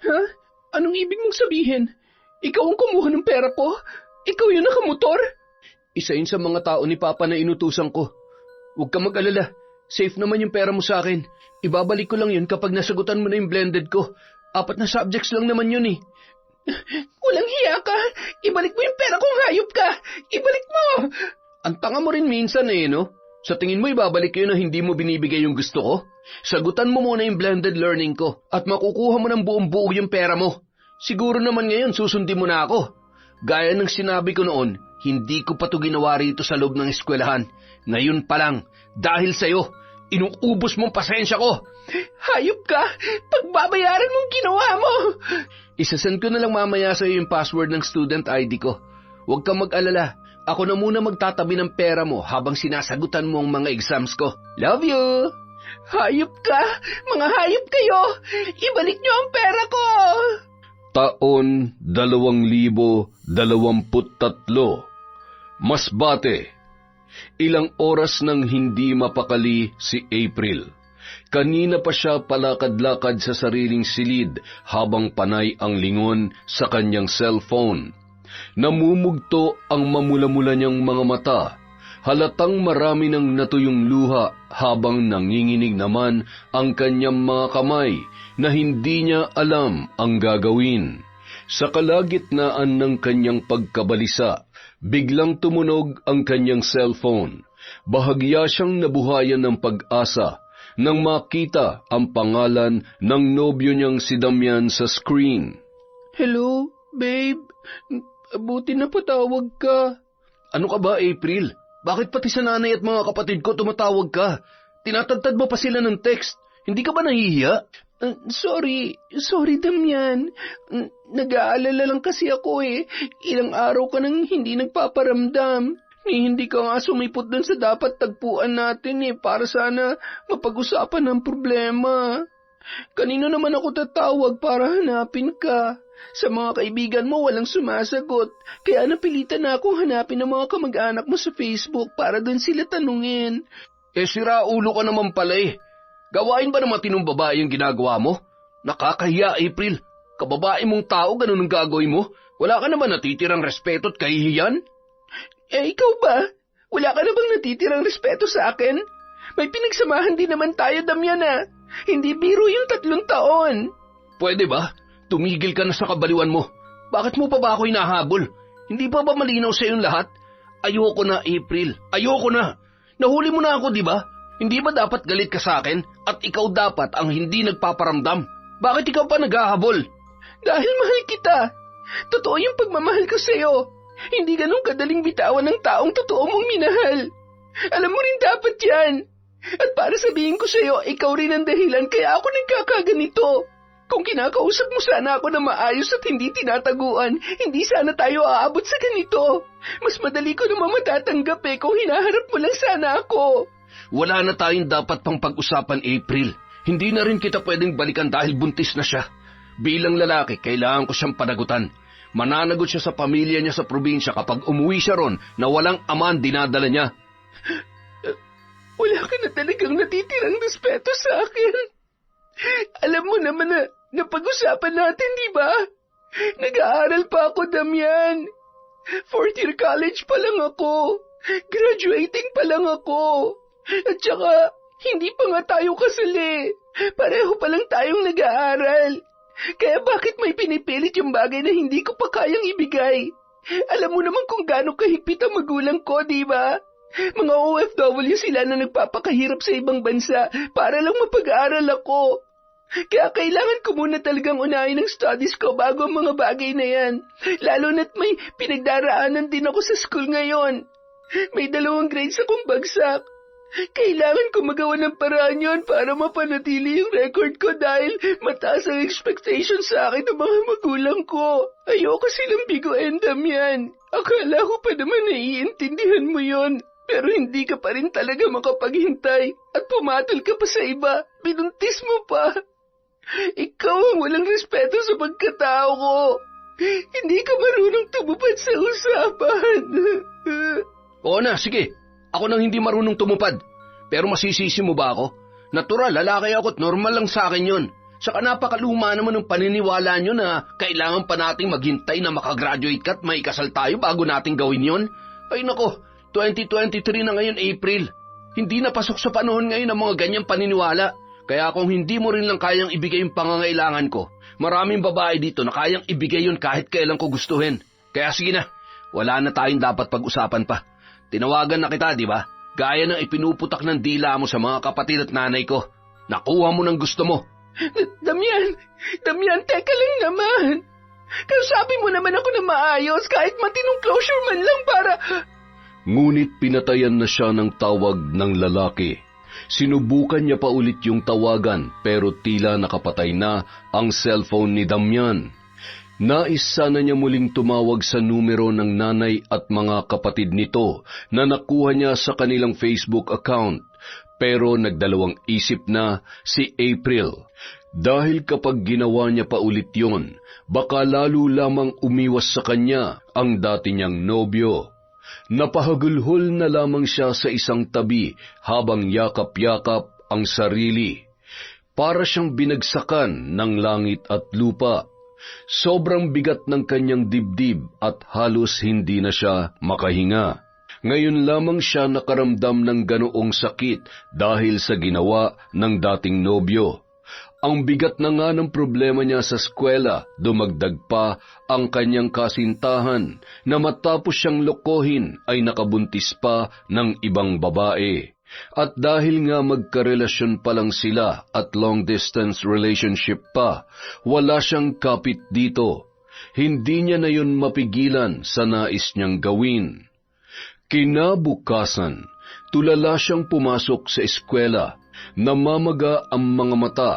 Ha? Anong ibig mong sabihin? Ikaw ang kumuha ng pera ko? Ikaw yung nakamotor? Isa yun sa mga tao ni Papa na inutusan ko. Huwag ka mag-alala. Safe naman yung pera mo sa akin. Ibabalik ko lang yun kapag nasagutan mo na yung blended ko. 4 na subjects lang naman yun eh. Walang hiya ka. Ibalik mo yung pera kung hayop ka. Ibalik mo. Ang tanga mo rin minsan eh, no? Sa tingin mo ibabalik yun na hindi mo binibigay yung gusto ko? Sagutan mo muna yung blended learning ko at makukuha mo ng buong-buo yung pera mo. Siguro naman ngayon susundin mo na ako. Gaya ng sinabi ko noon, hindi ko pa ito ginawa rito sa loob ng eskwelahan. Ngayon pa lang, dahil sa'yo, inuubos mong pasensya ko. Hayop ka! Pagbabayaran mong ginawa mo! Isasend ko na lang mamaya sa'yo yung password ng student ID ko. Huwag kang mag-alala. Ako na muna magtatabi ng pera mo habang sinasagutan mo ang mga exams ko. Love you! Hayop ka! Mga hayop kayo! Ibalik niyo ang pera ko! Taon 2023. Masbate. Ilang oras nang hindi mapakali si April. Kanina pa siya palakad-lakad sa sariling silid habang panay ang lingon sa kanyang cellphone. Namumugto ang mamula-mula niyang mga mata. Halatang marami ng natuyong luha habang nanginginig naman ang kanyang mga kamay na hindi niya alam ang gagawin. Sa kalagitnaan ng kanyang pagkabalisa, biglang tumunog ang kanyang cellphone. Bahagya siyang nabuhayan ng pag-asa nang makita ang pangalan ng nobyo niyang si Damian sa screen. Hello, babe. Buti na patawag ka. Ano ka ba, April? Bakit pati sa nanay at mga kapatid ko tumatawag ka? Tinatagtad mo pa sila ng text. Hindi ka ba nahihiya? Sorry, Damian. Nag-aalala lang kasi ako eh. Ilang araw ka nang hindi nagpaparamdam. Hindi ka nga sumipot dun sa dapat tagpuan natin eh, para sana mapag-usapan ang problema. Kanino naman ako tatawag para hanapin ka? Sa mga kaibigan mo walang sumasagot, kaya napilitan na akong hanapin ang mga kamag-anak mo sa Facebook para dun sila tanungin. Sira ulo ka naman pala eh. Gawain ba ng matinong babae yung ginagawa mo? Nakakahiya, April. Kababae mong tao, ganun ang gagawin mo? Wala ka naman natitirang respeto at kahihiyan? Ikaw ba? Wala ka na bang natitirang respeto sa akin? May pinagsamahan din naman tayo, Damian ah. Hindi biro yung 3 taon. Pwede ba? Tumigil ka na sa kabaliwan mo. Bakit mo pa ba ako hinahabol? Hindi pa ba malinaw sa iyong lahat? Ayoko na, April. Ayoko na. Nahuli mo na ako, di ba? Hindi ba dapat galit ka sa akin at ikaw dapat ang hindi nagpaparamdam? Bakit ikaw pa naghahabol? Dahil mahal kita. Totoo yung pagmamahal ko sa'yo. Hindi ganun kadaling bitawan ng taong totoo mong minahal. Alam mo rin dapat yan. At para sabihin ko sa'yo, ikaw rin ang dahilan kaya ako nagkakaganito. Kung kinakausap mo sana ako na maayos at hindi tinataguan, hindi sana tayo aabot sa ganito. Mas madali ko naman matatanggap kung hinaharap mo lang sana ako. Wala na tayong dapat pang pag-usapan, April. Hindi na rin kita pwedeng balikan dahil buntis na siya. Bilang lalaki, kailangan ko siyang panagutan. Mananagot siya sa pamilya niya sa probinsya kapag umuwi siya ron na walang ama ang dinadala niya. Wala ka na talagang natitirang respeto sa akin. Alam mo naman na napag-usapan natin, di ba? Nag-aaral pa ako, Damian. 4th year college pa lang ako. Graduating pa lang ako. At saka, hindi pa nga tayo kasali. Pareho pa lang tayong nag-aaral. Kaya bakit may pinipilit yung bagay na hindi ko pa kayang ibigay? Alam mo naman kung gaano kahigpit ang magulang ko, di ba? Mga OFW sila na nagpapakahirap sa ibang bansa para lang mapag-aaral ako. Kaya kailangan ko muna talagang unahin ang studies ko bago ang mga bagay na yan. Lalo na't may pinagdaraanan din ako sa school ngayon. May 2 grades akong bagsak. Kailangan ko magawa ng paraan yon para mapanatili yung record ko dahil mataas ang expectation sa akin ng mga magulang ko. Ayoko silang biguin, Damian. Akala ko pa naman naiintindihan mo yon. Pero hindi ka pa rin talaga makapaghintay at pumatol ka pa sa iba. Binuntis mo pa. Ikaw ang walang respeto sa pagkatao ko. Hindi ka marunong tumupad sa usapan. Oo na, sige. Ako nang hindi marunong tumupad. Pero masisisi mo ba ako? Natural, lalaki ako at normal lang sa akin yon. Saka napakaluma naman ng paniniwala nyo na kailangan pa nating maghintay na makagraduate ka at may kasal tayo bago nating gawin yon. Ay nako, 2023 na ngayon, April. Hindi na pasok sa panahon ngayon ang mga ganyang paniniwala. Kaya kung hindi mo rin lang kayang ibigay yung pangangailangan ko, maraming babae dito na kayang ibigay yun kahit kailan ko gustuhin. Kaya sige na, wala na tayong dapat pag-usapan pa. Tinawagan na kita, di ba? Gaya ng ipinuputak ng dila mo sa mga kapatid at nanay ko. Nakuha mo ng gusto mo. Damian, teka lang naman. Kausapin mo naman ako na maayos kahit matinong closure man lang para... Ngunit pinatayan na siya ng tawag ng lalaki. Sinubukan niya pa ulit yung tawagan pero tila nakapatay na ang cellphone ni Damian. Nais sana niya muling tumawag sa numero ng nanay at mga kapatid nito na nakuha niya sa kanilang Facebook account. Pero nagdalawang isip na si April. Dahil kapag ginawa niya pa ulit yon, baka lalo lamang umiwas sa kanya ang dati niyang nobyo. Napahagulhol na lamang siya sa isang tabi habang yakap-yakap ang sarili. Para siyang binagsakan ng langit at lupa. Sobrang bigat ng kanyang dibdib at halos hindi na siya makahinga. Ngayon lamang siya nakaramdam ng ganoong sakit dahil sa ginawa ng dating nobyo. Ang bigat na nga ng problema niya sa eskwela, dumagdag pa ang kanyang kasintahan na matapos siyang lokohin ay nakabuntis pa ng ibang babae. At dahil nga magkarelasyon pa lang sila at long-distance relationship pa, wala siyang kapit dito. Hindi niya na yun mapigilan sa nais niyang gawin. Kinabukasan, tulala siyang pumasok sa eskwela. Namamaga ang mga mata,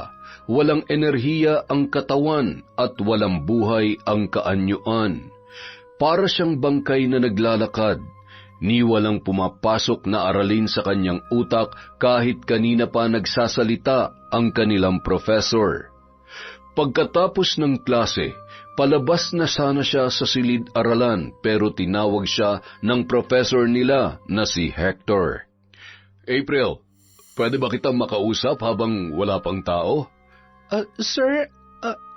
walang enerhiya ang katawan at walang buhay ang kaanyuan. Para siyang bangkay na naglalakad. Ni walang pumapasok na aralin sa kanyang utak kahit kanina pa nagsasalita ang kanilang professor. Pagkatapos ng klase, palabas na sana siya sa silid-aralan pero tinawag siya ng professor nila na si Hector. April, pwede ba kitang makausap habang wala pang tao? Sir,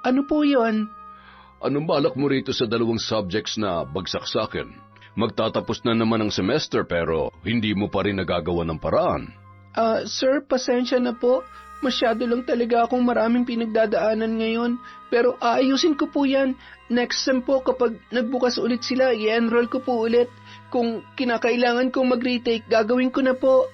ano po yun? Anong balak mo rito sa dalawang subjects na bagsak sa akin? Magtatapos na naman ang semester pero hindi mo pa rin nagagawa ng paraan. Sir, pasensya na po. Masyado lang talaga akong maraming pinagdadaanan ngayon. Pero aayusin ko po yan. Next sem po kapag nagbukas ulit sila, i-enroll ko po ulit. Kung kinakailangan kong mag-retake, gagawin ko na po.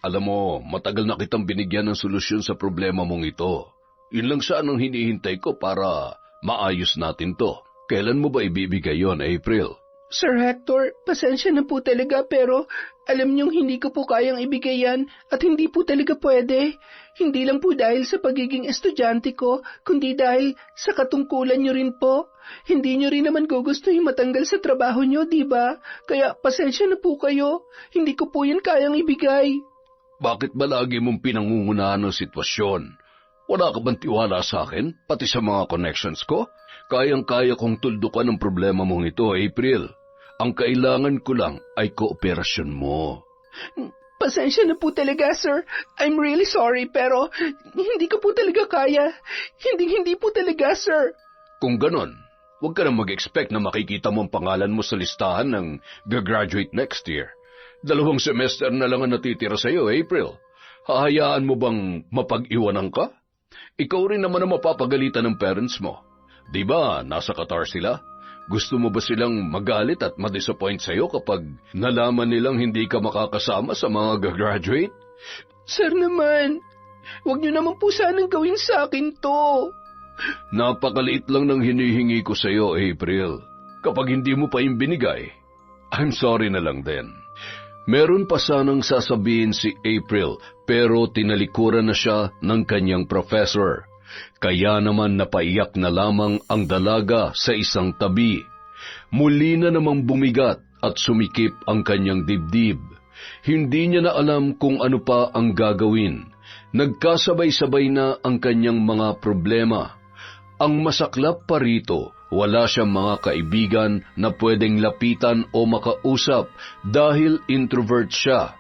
Alam mo, matagal na kitang binigyan ng solusyon sa problema mong ito. Yun lang siya ang hinihintay ko para maayos natin to. Kailan mo ba ibibigay yon, April? Sir Hector, pasensya na po talaga pero alam niyong hindi ko po kayang ibigay yan at hindi po talaga pwede. Hindi lang po dahil sa pagiging estudyante ko, kundi dahil sa katungkulan niyo rin po. Hindi niyo rin naman gugustuhin matanggal sa trabaho niyo, di ba? Kaya pasensya na po kayo. Hindi ko po yan kayang ibigay. Bakit ba lagi mong pinangungunahan ng sitwasyon? Wala ka bang tiwala sa akin, pati sa mga connections ko? Kayang-kaya kong tuldukan ang problema mong ito, April. Ang kailangan ko lang ay kooperasyon mo. Pasensya na po talaga, sir. I'm really sorry, pero hindi ko po talaga kaya. Hindi po talaga, sir. Kung ganon, huwag ka na mag-expect na makikita mo ang pangalan mo sa listahan ng gagraduate next year. 2 semester na lang ang natitira sa iyo, April. Hahayaan mo bang mapag-iwanan ka? Ikaw rin naman ang mapapagalitan ng parents mo. Di ba, nasa Qatar sila? Gusto mo ba silang magalit at ma-disappoint sa'yo kapag nalaman nilang hindi ka makakasama sa mga gagraduate? Sir naman, huwag niyo naman po sanang gawin sa akin to. Napakaliit lang ng hinihingi ko sa'yo, April. Kapag hindi mo pa yung binigay, I'm sorry na lang din. Meron pa sanang sasabihin si April pero tinalikuran na siya ng kanyang professor. Kaya naman napaiyak na lamang ang dalaga sa isang tabi. Muli na namang bumigat at sumikip ang kanyang dibdib. Hindi niya na alam kung ano pa ang gagawin. Nagkasabay-sabay na ang kanyang mga problema. Ang masaklap pa rito, wala siyang mga kaibigan na pwedeng lapitan o makausap dahil introvert siya.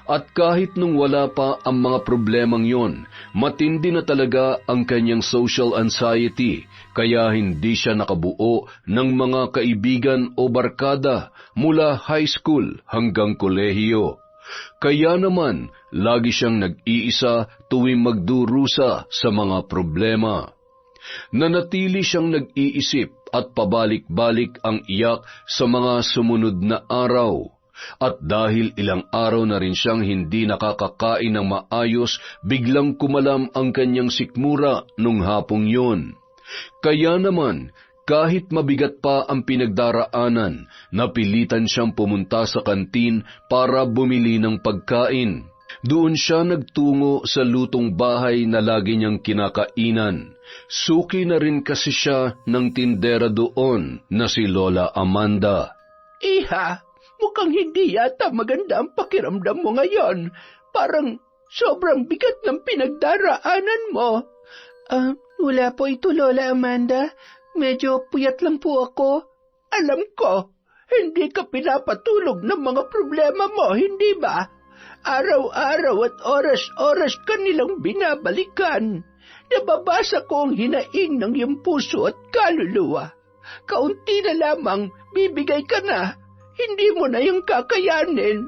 At kahit nung wala pa ang mga problemang yon, matindi na talaga ang kanyang social anxiety, kaya hindi siya nakabuo ng mga kaibigan o barkada mula high school hanggang kolehiyo. Kaya naman, lagi siyang nag-iisa tuwing magdurusa sa mga problema. Nanatili siyang nag-iisip at pabalik-balik ang iyak sa mga sumunod na araw. At dahil ilang araw na rin siyang hindi nakakakain ng maayos, biglang kumalam ang kanyang sikmura nung hapong yun. Kaya naman, kahit mabigat pa ang pinagdaraanan, napilitan siyang pumunta sa kantin para bumili ng pagkain. Doon siya nagtungo sa lutong bahay na lagi niyang kinakainan. Suki na rin kasi siya ng tindera doon na si Lola Amanda. Iha, mukhang hindi yata maganda ang pakiramdam mo ngayon. Parang sobrang bigat ng pinagdaraanan mo. Wala po ito, Lola Amanda. Medyo puyat lang po ako. Alam ko, hindi ka pinapatulog ng mga problema mo, hindi ba? Araw-araw at oras-oras ka nilang binabalikan. Nababasa ko ang hinaing ng iyong puso at kaluluwa. Kaunti na lamang, bibigay ka na. Hindi mo na yung kakayanin.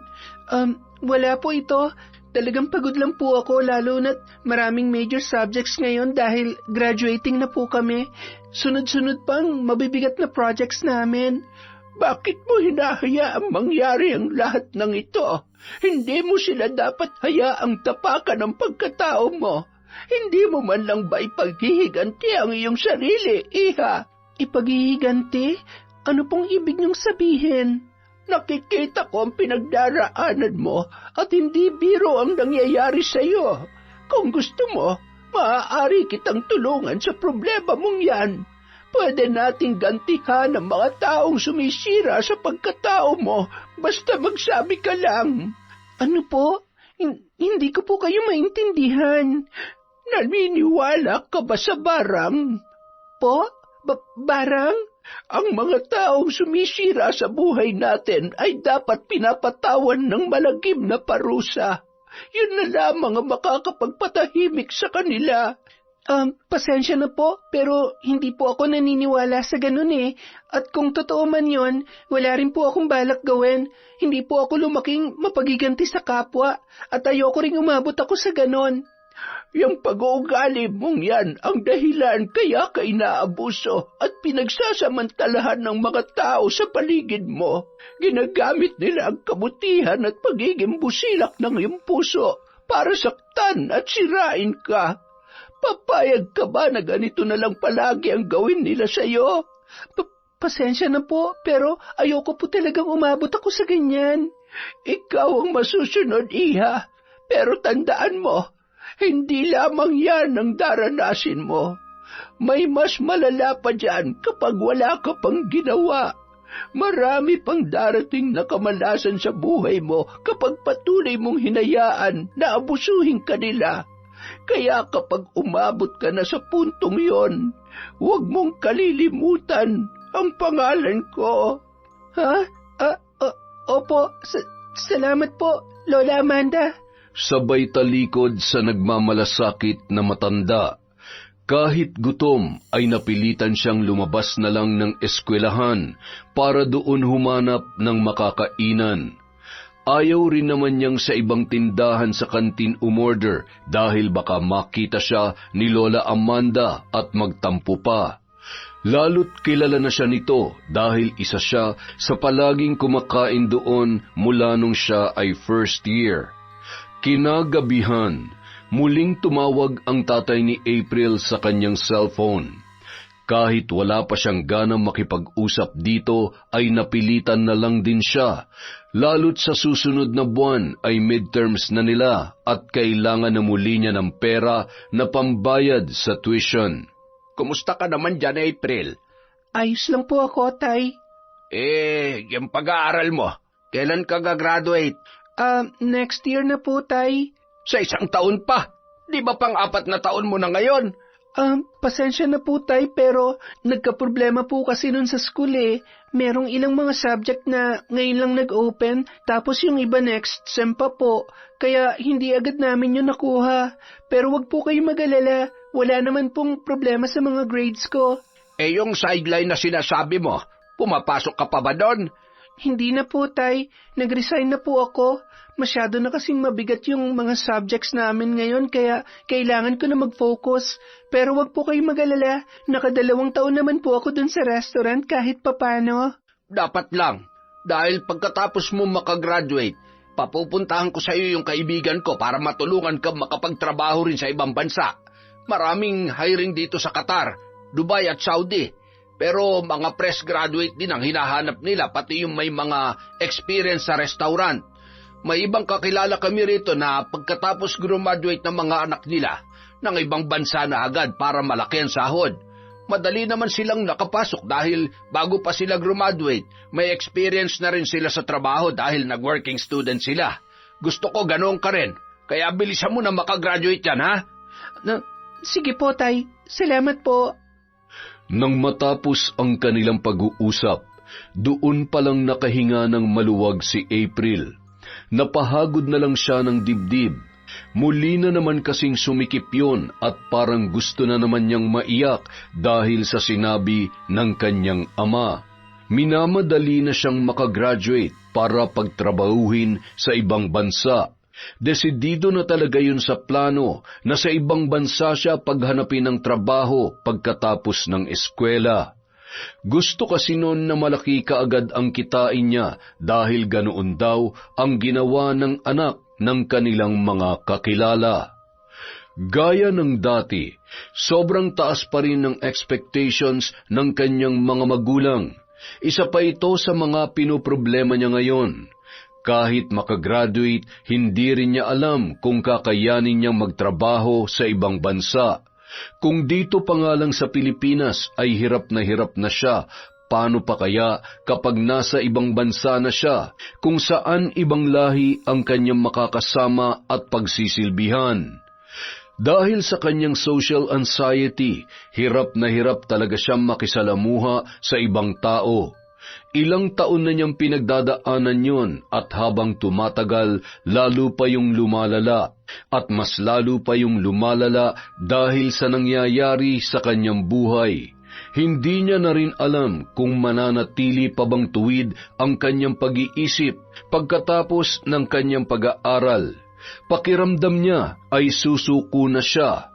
Wala po ito. Talagang pagod lang po ako, lalo na't maraming major subjects ngayon dahil graduating na po kami. Sunod-sunod pang mabibigat na projects namin. Bakit mo hinahayaang mangyari ang lahat ng ito? Hindi mo sila dapat hayaang tapakan ang pagkatao mo. Hindi mo man lang ba ipaghihiganti ang iyong sarili, Iha? Ipaghihiganti? Ano pong ibig niyong sabihin? Nakikita ko ang pinagdaraanan mo at hindi biro ang nangyayari sa iyo. Kung gusto mo, maaari kitang tulungan sa problema mong yan. Pwede nating gantihan ang mga taong sumisira sa pagkatao mo, basta magsabi ka lang. Ano po? Hindi ko po kayo maintindihan. Naniniwala ka ba sa barang? Po? Barang? Ang mga taong sumisira sa buhay natin ay dapat pinapatawan ng malagim na parusa. Yun na lamang ang makakapagpatahimik sa kanila. Pasensya na po, pero hindi po ako naniniwala sa ganun eh. At kung totoo man yun, wala rin po akong balak gawin. Hindi po ako lumaking mapagiganti sa kapwa at ayoko ring umabot ako sa ganun. Yung pag-uugali mong yan ang dahilan kaya ka inaabuso at pinagsasamantalahan ng mga tao sa paligid mo. Ginagamit nila ang kabutihan at pagiging busilak ng iyong puso para saktan at sirain ka. Papayag ka ba na ganito na lang palagi ang gawin nila sa iyo? Pasensya na po, pero ayoko po talagang umabot ako sa ganyan. Ikaw ang masusunod, Iha, pero tandaan mo, hindi lamang yan ang daranasin mo. May mas malala pa dyan kapag wala ka pang ginawa. Marami pang darating na kamalasan sa buhay mo kapag patuloy mong hinayaan na abusuhin ka nila. Kaya kapag umabot ka na sa puntong yon, huwag mong kalilimutan ang pangalan ko. Ha? Opo, salamat po, Lola Amanda. Sabay talikod sa nagmamalasakit na matanda. Kahit gutom ay napilitan siyang lumabas na lang ng eskwelahan para doon humanap ng makakainan. Ayaw rin naman niyang sa ibang tindahan sa kantin umorder dahil baka makita siya ni Lola Amanda at magtampo pa. Lalo't kilala na siya nito dahil isa siya sa palaging kumakain doon mula nung siya ay first year. Kinagabihan, muling tumawag ang tatay ni April sa kanyang cellphone. Kahit wala pa siyang ganang makipag-usap dito, ay napilitan na lang din siya. Lalo't sa susunod na buwan ay midterms na nila at kailangan na muli niya ng pera na pambayad sa tuition. Kumusta ka naman dyan, April? Ayos lang po ako, Tay. Yung pag-aaral mo, kailan ka gagraduate? Next year na po, Tay. Sa 1 taon pa? Di ba pang 4 na taon mo na ngayon? Pasensya na po tay, pero nagkaproblema po kasi nun sa school eh. Merong ilang mga subject na ngayon lang nag-open, tapos yung iba next sem pa po. Kaya hindi agad namin yun nakuha. Pero wag po kayo mag-alala, wala naman pong problema sa mga grades ko. Yung sideline na sinasabi mo, pumapasok ka pa ba doon? Hindi na po tay, nag-resign na po ako. Masyado na kasing mabigat yung mga subjects namin ngayon kaya kailangan ko na mag-focus. Pero wag po kayo mag-alala, nakadalawang taon naman po ako dun sa restaurant kahit papano. Dapat lang, dahil pagkatapos mo makagraduate, papupuntahan ko sa iyo yung kaibigan ko para matulungan ka makapagtrabaho rin sa ibang bansa. Maraming hiring dito sa Qatar, Dubai at Saudi. Pero mga fresh graduate din ang hinahanap nila, pati yung may mga experience sa restaurant. May ibang kakilala kami rito na pagkatapos graduate ng mga anak nila, ng ibang bansa na agad para malaki ang sahod. Madali naman silang nakapasok dahil bago pa sila graduate, may experience na rin sila sa trabaho dahil nag-working student sila. Gusto ko ganoon ka rin, kaya bilisan mo na makagraduate yan, ha? Sige po tay, salamat po. Nang matapos ang kanilang pag-uusap, doon palang nakahinga ng maluwag si April. Napahagod na lang siya ng dibdib. Muli na naman kasing sumikip yun at parang gusto na naman niyang maiyak dahil sa sinabi ng kanyang ama. Minamadali na siyang makagraduate para pagtrabahuhin sa ibang bansa. Desidido na talaga yun sa plano na sa ibang bansa siya paghanapin ng trabaho pagkatapos ng eskwela. Gusto kasi noon na malaki kaagad ang kitain niya dahil ganoon daw ang ginawa ng anak ng kanilang mga kakilala. Gaya ng dati, sobrang taas pa rin ng expectations ng kanyang mga magulang. Isa pa ito sa mga pinoproblema niya ngayon. Kahit makagraduate, hindi rin niya alam kung kakayanin niyang magtrabaho sa ibang bansa. Kung dito pa nga lang sa Pilipinas ay hirap na siya, paano pa kaya kapag nasa ibang bansa na siya, kung saan ibang lahi ang kanyang makakasama at pagsisilbihan? Dahil sa kanyang social anxiety, hirap na hirap talaga siyang makisalamuha sa ibang tao. Ilang taon na niyang pinagdadaanan yon at habang tumatagal, lalo pa yung lumalala at mas lalo pa yung lumalala dahil sa nangyayari sa kanyang buhay. Hindi niya na rin alam kung mananatili pa bang tuwid ang kanyang pag-iisip pagkatapos ng kanyang pag-aaral. Pakiramdam niya ay susuko na siya.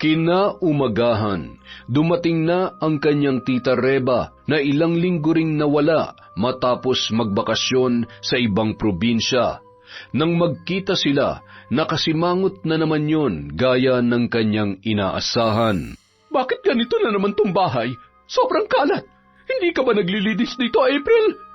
Kinaumagahan, dumating na ang kanyang tita Reba na ilang linggo ring nawala matapos magbakasyon sa ibang probinsya. Nang magkita sila, nakasimangot na naman yon gaya ng kanyang inaasahan. Bakit ganito na naman tong bahay? Sobrang kalat. Hindi ka ba naglilinis dito, April?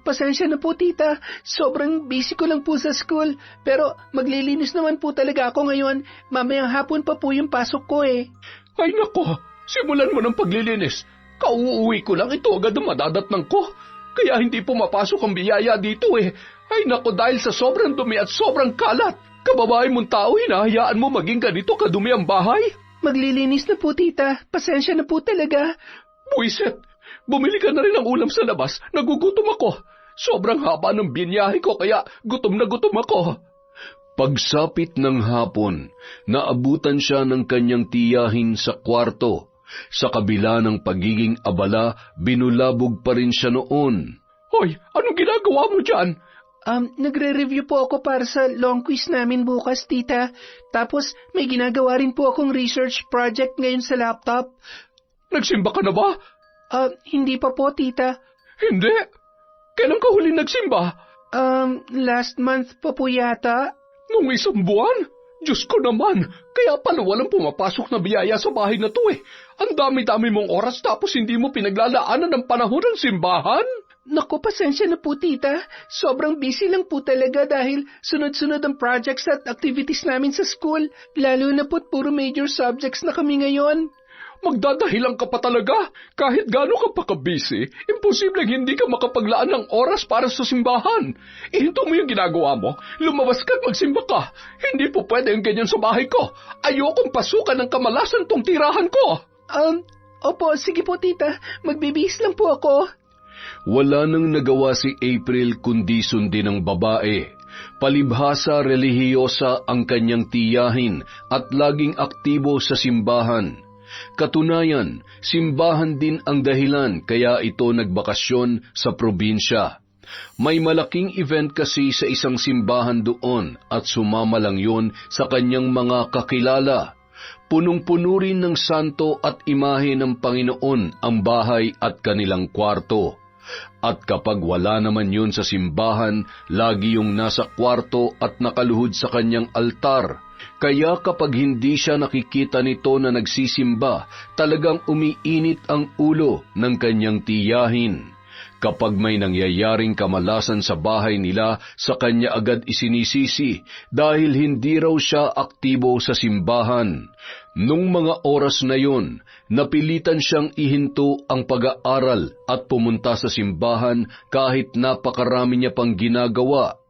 Pasensya na po tita, sobrang busy ko lang po sa school, pero maglilinis naman po talaga ako ngayon, mamayang hapon pa po yung pasok ko eh. Ay nako, simulan mo ng paglilinis. Kauuwi ko lang ito agad ang madadatnang ko, kaya hindi pumapasok ang biyaya dito eh. Ay nako, dahil sa sobrang dumi at sobrang kalat, kababae mong tao, hinahayaan mo maging ganito kadumi ang bahay? Maglilinis na po tita, pasensya na po talaga. Buiset! Bumili ka na rin ng ulam sa labas, nagugutom ako. Sobrang haba ng binyahe ko kaya gutom na gutom ako. Pagsapit ng hapon, naabutan siya ng kanyang tiyahin sa kwarto. Sa kabila ng pagiging abala, binulabog pa rin siya noon. Hoy, anong ginagawa mo dyan? Nagre-review po ako para sa long quiz namin bukas, tita. Tapos may ginagawa rin po akong research project ngayon sa laptop. Nagsimba ka na ba? Hindi pa po, tita. Hindi? Kailan ka huli nagsimba? Last month pa po yata. Nung isang buwan? Diyos ko naman, kaya pala walang pumapasok na biyaya sa bahay na to eh. Ang dami-dami mong oras tapos hindi mo pinaglalaanan ng panahon ng simbahan? Naku, pasensya na po, tita. Sobrang busy lang po talaga dahil sunod-sunod ang projects at activities namin sa school. Lalo na po't puro major subjects na kami ngayon. Magdadahilan ka pa talaga. Kahit gaano ka pa ka-busy, imposibleng hindi ka makapaglaan ng oras para sa simbahan. Ihinto mo yung ginagawa mo. Lumabas ka at magsimba ka. Hindi po pwede ang ganyan sa bahay ko. Ayokong pasukan ng kamalasan tong tirahan ko. Opo, sige po tita. Magbibihis lang po ako. Wala nang nagawa si April kundi sundin ang babae. Palibhasa relihiyosa ang kanyang tiyahin at laging aktibo sa simbahan. Katunayan, simbahan din ang dahilan kaya ito nagbakasyon sa probinsya. May malaking event kasi sa isang simbahan doon at sumama lang yun sa kanyang mga kakilala. Punong-puno rin ng santo at imahe ng Panginoon ang bahay at kanilang kwarto. At kapag wala naman yun sa simbahan, lagi yung nasa kwarto at nakaluhod sa kanyang altar. Kaya kapag hindi siya nakikita nito na nagsisimba, talagang umiinit ang ulo ng kanyang tiyahin. Kapag may nangyayaring kamalasan sa bahay nila, sa kanya agad isinisisi dahil hindi raw siya aktibo sa simbahan. Nung mga oras na yun, napilitan siyang ihinto ang pag-aaral at pumunta sa simbahan kahit napakarami niya pang ginagawa.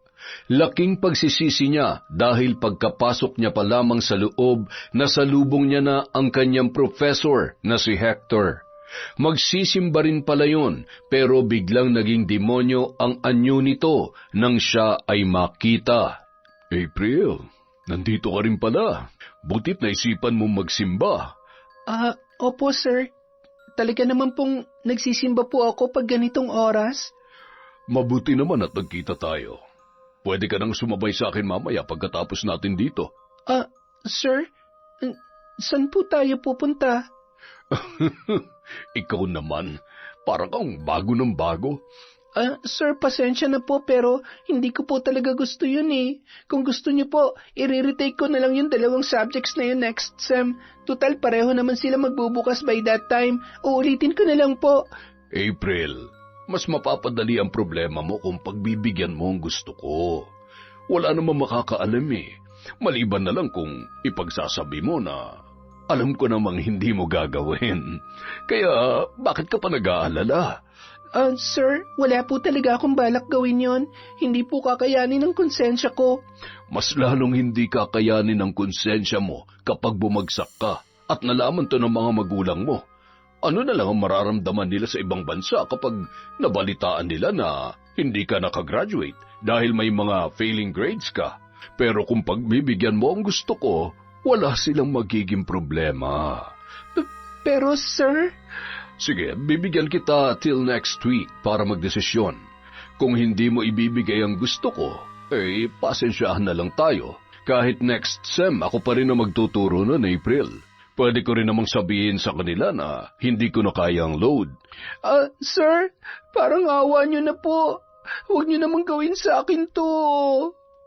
Laking pagsisisi niya dahil pagkapasok niya pa lamang sa loob, nasalubong niya na ang kanyang professor na si Hector. Magsisimba rin pala yun, pero biglang naging demonyo ang anyo nito nang siya ay makita. April, nandito ka rin pala. Butit naisipan mo magsimba. Opo sir. Talaga naman pong nagsisimba po ako pag ganitong oras. Mabuti naman at nagkita tayo. Pwede ka nang sumabay sa akin mamaya pagkatapos natin dito. Sir, saan po tayo pupunta? Ikaw naman, parang kang bago ng bago. Sir, pasensya na po pero hindi ko po talaga gusto yun eh. Kung gusto niyo po, i-retake ko na lang yung 2 subjects na yun next sem. Total, pareho naman sila magbubukas by that time. Uulitin ko na lang po. April, mas mapapadali ang problema mo kung pagbibigyan mo ang gusto ko. Wala namang makakaalam eh. Maliban na lang kung ipagsasabi mo na alam ko namang hindi mo gagawin. Kaya bakit ka pa nag-aalala? Sir, wala po talaga akong balak gawin yon. Hindi po kakayanin ng konsensya ko. Mas lalong hindi kakayanin ng konsensya mo kapag bumagsak ka at nalaman to ng mga magulang mo. Ano na lang ang mararamdaman nila sa ibang bansa kapag nabalitaan nila na hindi ka nakagraduate dahil may mga failing grades ka. Pero kung pagbibigyan mo ang gusto ko, wala silang magiging problema. Pero sir... Sige, bibigyan kita till next week para magdesisyon. Kung hindi mo ibibigay ang gusto ko, pasensyahan na lang tayo. Kahit next sem, ako pa rin na magtuturo nun, April. Pwede ko rin namang sabihin sa kanila na hindi ko na kaya ang load. Sir, parang awa niyo na po. Huwag niyo namang gawin sa akin to.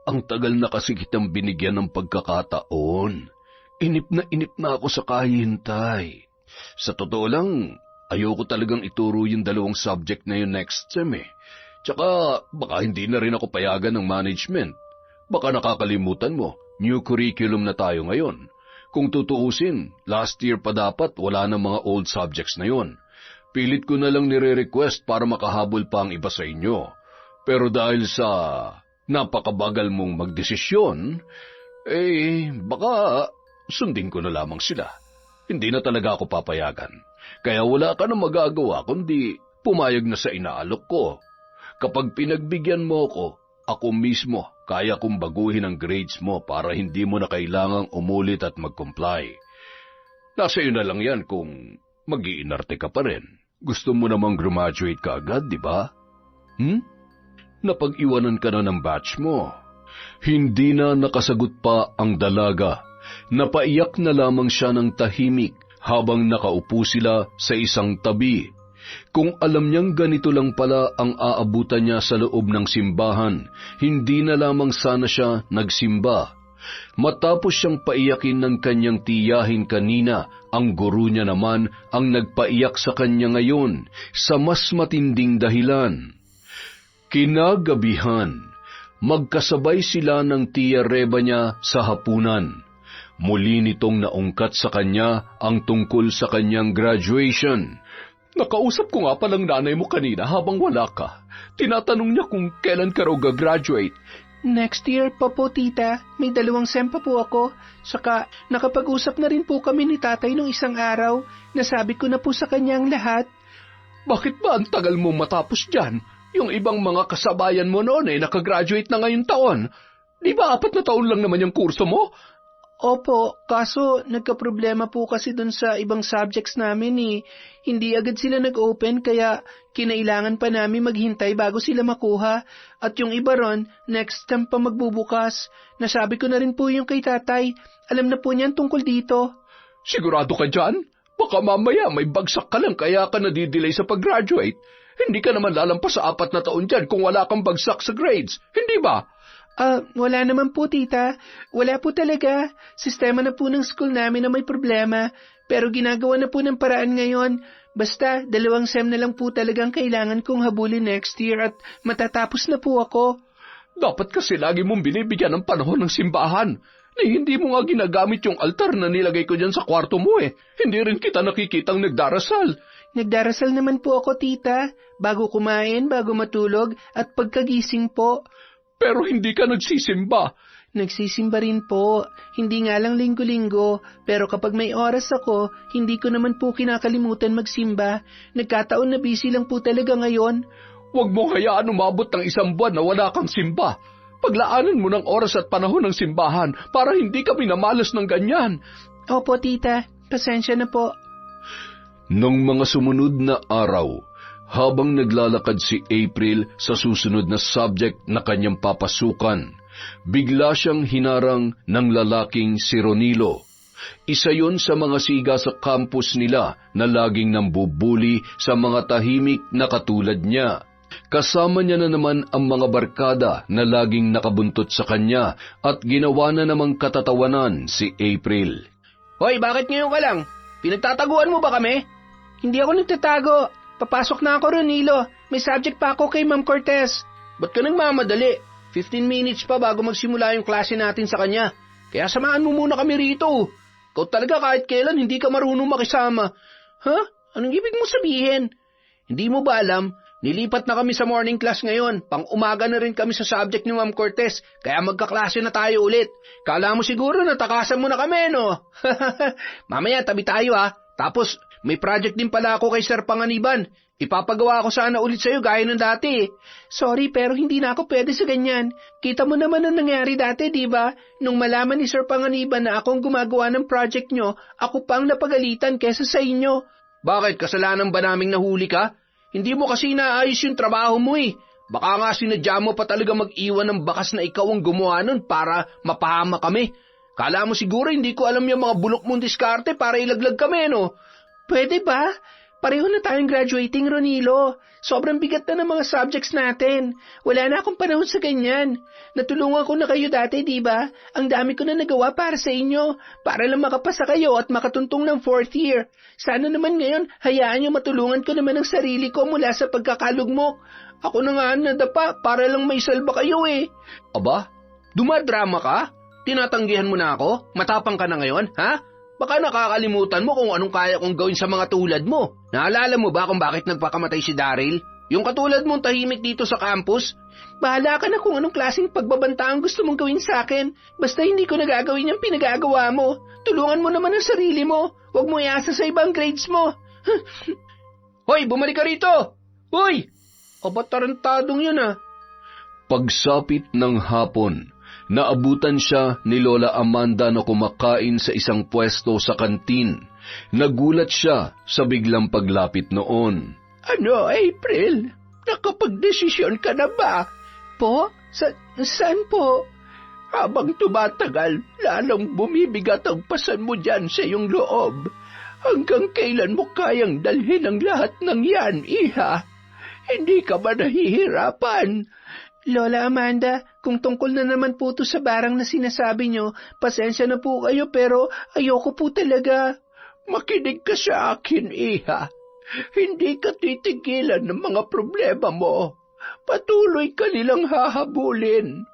Ang tagal na kasi kitang binigyan ng pagkakataon. Inip na ako sa kahihintay. Sa totoo lang, ayoko talagang ituro yung 2 subject na yun next sem eh. Tsaka baka hindi na rin ako payagan ng management. Baka nakakalimutan mo, new curriculum na tayo ngayon. Kung tutuusin, last year pa dapat wala ng mga old subjects na yun. Pilit ko na lang nire-request para makahabol pa ang iba sa inyo. Pero dahil sa napakabagal mong magdesisyon, baka sundin ko na lamang sila. Hindi na talaga ako papayagan. Kaya wala ka na magagawa kundi pumayag na sa inaalok ko. Kapag pinagbigyan mo ako mismo kaya kong baguhin ang grades mo para hindi mo na kailangang umulit at mag-comply. Nasa iyo na lang yan kung mag-iinarte ka pa rin. Gusto mo namang graduate ka agad, di ba? Napag-iwanan ka na ng batch mo. Hindi na nakasagot pa ang dalaga. Napaiyak na lamang siya ng tahimik habang nakaupo sila sa isang tabi. Kung alam niyang ganito lang pala ang aabutan niya sa loob ng simbahan, hindi na lamang sana siya nagsimba. Matapos siyang paiyakin ng kanyang tiyahin kanina, ang guru niya naman ang nagpaiyak sa kanya ngayon sa mas matinding dahilan. Kinagabihan, magkasabay sila ng tiya Reba niya sa hapunan. Muli nitong naungkat sa kanya ang tungkol sa kanyang graduation. Nakausap ko nga palang nanay mo kanina habang wala ka. Tinatanong niya kung kailan ka raw gagraduate. Next year pa po, tita. May 2 sem pa po ako. Saka nakapag-usap na rin po kami ni tatay nung isang araw. Nasabi ko na po sa kanya ang lahat. Bakit ba ang tagal mo matapos dyan? Yung ibang mga kasabayan mo noon nakagraduate na ngayong taon. Di ba 4 na taon lang naman yung kurso mo? Opo, kaso nagka-problema po kasi dun sa ibang subjects namin Hindi agad sila nag-open kaya kinailangan pa namin maghintay bago sila makuha. At yung iba ron, next time pa magbubukas. Nasabi ko na rin po yung kay tatay. Alam na po niyan tungkol dito. Sigurado ka dyan? Baka mamaya may bagsak ka lang kaya ka nadidelay sa pag-graduate. Hindi ka naman lalampas sa 4 na taon dyan kung wala kang bagsak sa grades. Hindi ba? Wala naman po, tita. Wala po talaga. Sistema na po ng school namin na may problema. Pero ginagawa na po ng paraan ngayon. Basta, 2 sem na lang po talagang kailangan kong habulin next year at matatapos na po ako. Dapat kasi lagi mong binibigyan ng panahon ng simbahan. Hindi mo nga ginagamit yung altar na nilagay ko dyan sa kwarto mo Hindi rin kita nakikitang nagdarasal. Nagdarasal naman po ako, tita. Bago kumain, bago matulog, at pagkagising po. Pero hindi ka nagsisimba. Nagsisimba rin po. Hindi nga lang linggo-linggo, pero kapag may oras ako, hindi ko naman po kinakalimutan magsimba. Nagkataon na busy lang po talaga ngayon. Huwag mo hayaan umabot ng 1 buwan na wala kang simba. Paglaanan mo ng oras at panahon ng simbahan para hindi ka minamalas ng ganyan. Opo, tita. Pasensya na po. Nung mga sumunod na araw, habang naglalakad si April sa susunod na subject na kanyang papasukan, bigla siyang hinarang ng lalaking si Ronilo. Isa yon sa mga siga sa campus nila na laging nambubuli sa mga tahimik na katulad niya. Kasama niya na naman ang mga barkada na laging nakabuntot sa kanya at ginawa na namang katatawanan si April. Hoy, bakit ngayon ka lang? Pinagtataguan mo ba kami? Hindi ako nagtatago. Papasok na ako, Ronilo. May subject pa ako kay Ma'am Cortez. Ba't ka nagmamadali? 15 minutes pa bago magsimula yung klase natin sa kanya. Kaya samahan mo muna kami rito. Ikaw talaga kahit kailan hindi ka marunong makisama. Ha? Anong ibig mo sabihin? Hindi mo ba alam? Nilipat na kami sa morning class ngayon. Pang-umaga na rin kami sa subject ni Ma'am Cortez. Kaya magkaklase na tayo ulit. Kala mo siguro natakasan mo na kami, no? Mamaya tabi tayo Tapos may project din pala ako kay Sir Panganiban. Ipapagawa ko sana ulit sa'yo gaya ng dati. Sorry pero hindi na ako pwede sa ganyan. Kita mo naman ang nangyari dati, di ba? Nung malaman ni Sir Panganiban na akong gumagawa ng project nyo, ako pang napagalitan kesa sa inyo. Bakit? Kasalanan ba naming nahuli ka? Hindi mo kasi naayos yung trabaho mo Baka nga sinadya mo pa talaga mag-iwan ng bakas na ikaw ang gumawa nun para mapahama kami. Kala mo siguro hindi ko alam yung mga bulok mong diskarte para ilaglag kami, no? Pwede ba? Pareho na tayong graduating, Ronilo. Sobrang bigat na ng mga subjects natin. Wala na akong panahon sa ganyan. Natulungan ko na kayo dati, di ba? Ang dami ko na nagawa para sa inyo, para lang makapasa kayo at makatuntong ng 4th year. Sana naman ngayon, hayaan nyo matulungan ko naman ang sarili ko mula sa pagkakalugmok. Ako na nga nadapa para lang may salba kayo Aba, dumadrama ka? Tinatanggihan mo na ako? Matapang ka na ngayon, ha? Baka nakakalimutan mo kung anong kaya kong gawin sa mga tulad mo. Naalala mo ba kung bakit nagpakamatay si Daryl? Yung katulad mong tahimik dito sa campus? Bahala ka na kung anong klaseng pagbabanta ang gusto mong gawin sa akin. Basta hindi ko nagagawin yung pinagagawa mo. Tulungan mo naman ang sarili mo. Huwag mo iasa sa ibang grades mo. Hoy, bumalik ka rito! Hoy! Aba, tarantadong yun Pagsapit ng hapon, naabutan siya ni Lola Amanda na kumakain sa isang pwesto sa kantin. Nagulat siya sa biglang paglapit noon. Ano, April? Nakapagdesisyon ka na ba? Po? Saan po? Habang tumatagal, lalong bumibigat ang pasan mo dyan sa iyong loob. Hanggang kailan mo kayang dalhin ang lahat ng yan, iha? Hindi ka ba nahihirapan? Lola Amanda, kung tungkol na naman po to sa barang na sinasabi nyo, pasensya na po kayo pero ayoko po talaga. Makinig ka sa akin, iha. Hindi ka titigilan ng mga problema mo. Patuloy ka nilang hahabulin.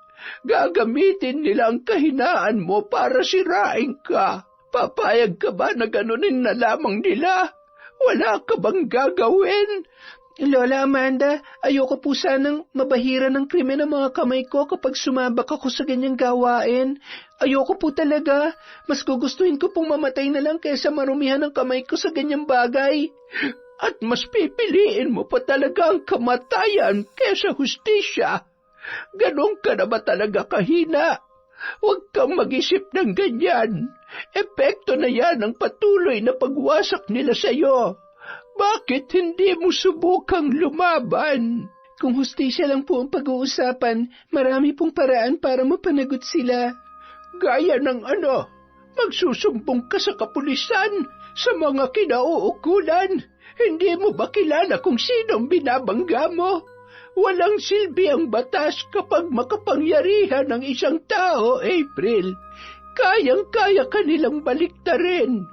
Gagamitin nila ang kahinaan mo para sirain ka. Papayag ka ba na ganunin na lamang nila? Wala ka bang gagawin? Lola Amanda, ayoko po sanang mabahira ng krimen ang mga kamay ko kapag sumabak ako sa ganyang gawain. Ayoko po talaga. Mas gugustuhin ko pong mamatay na lang kaysa marumihan ang kamay ko sa ganyang bagay. At mas pipiliin mo pa talaga ang kamatayan kaysa hustisya. Ganon ka na ba talaga kahina? Huwag kang mag-isip ng ganyan. Epekto na yan ang patuloy na pagwasak nila sa'yo. Bakit hindi mo subukang lumaban? Kung hustisya lang po ang pag-uusapan, marami pong paraan para mapanagot sila. Gaya ng ano? Magsusumbong ka sa kapulisan, sa mga kinauukulan. Hindi mo ba kilala kung sinong binabangga mo? Walang silbi ang batas kapag makapangyarihan ng isang tao, April. Kayang-kaya kanilang baliktarin.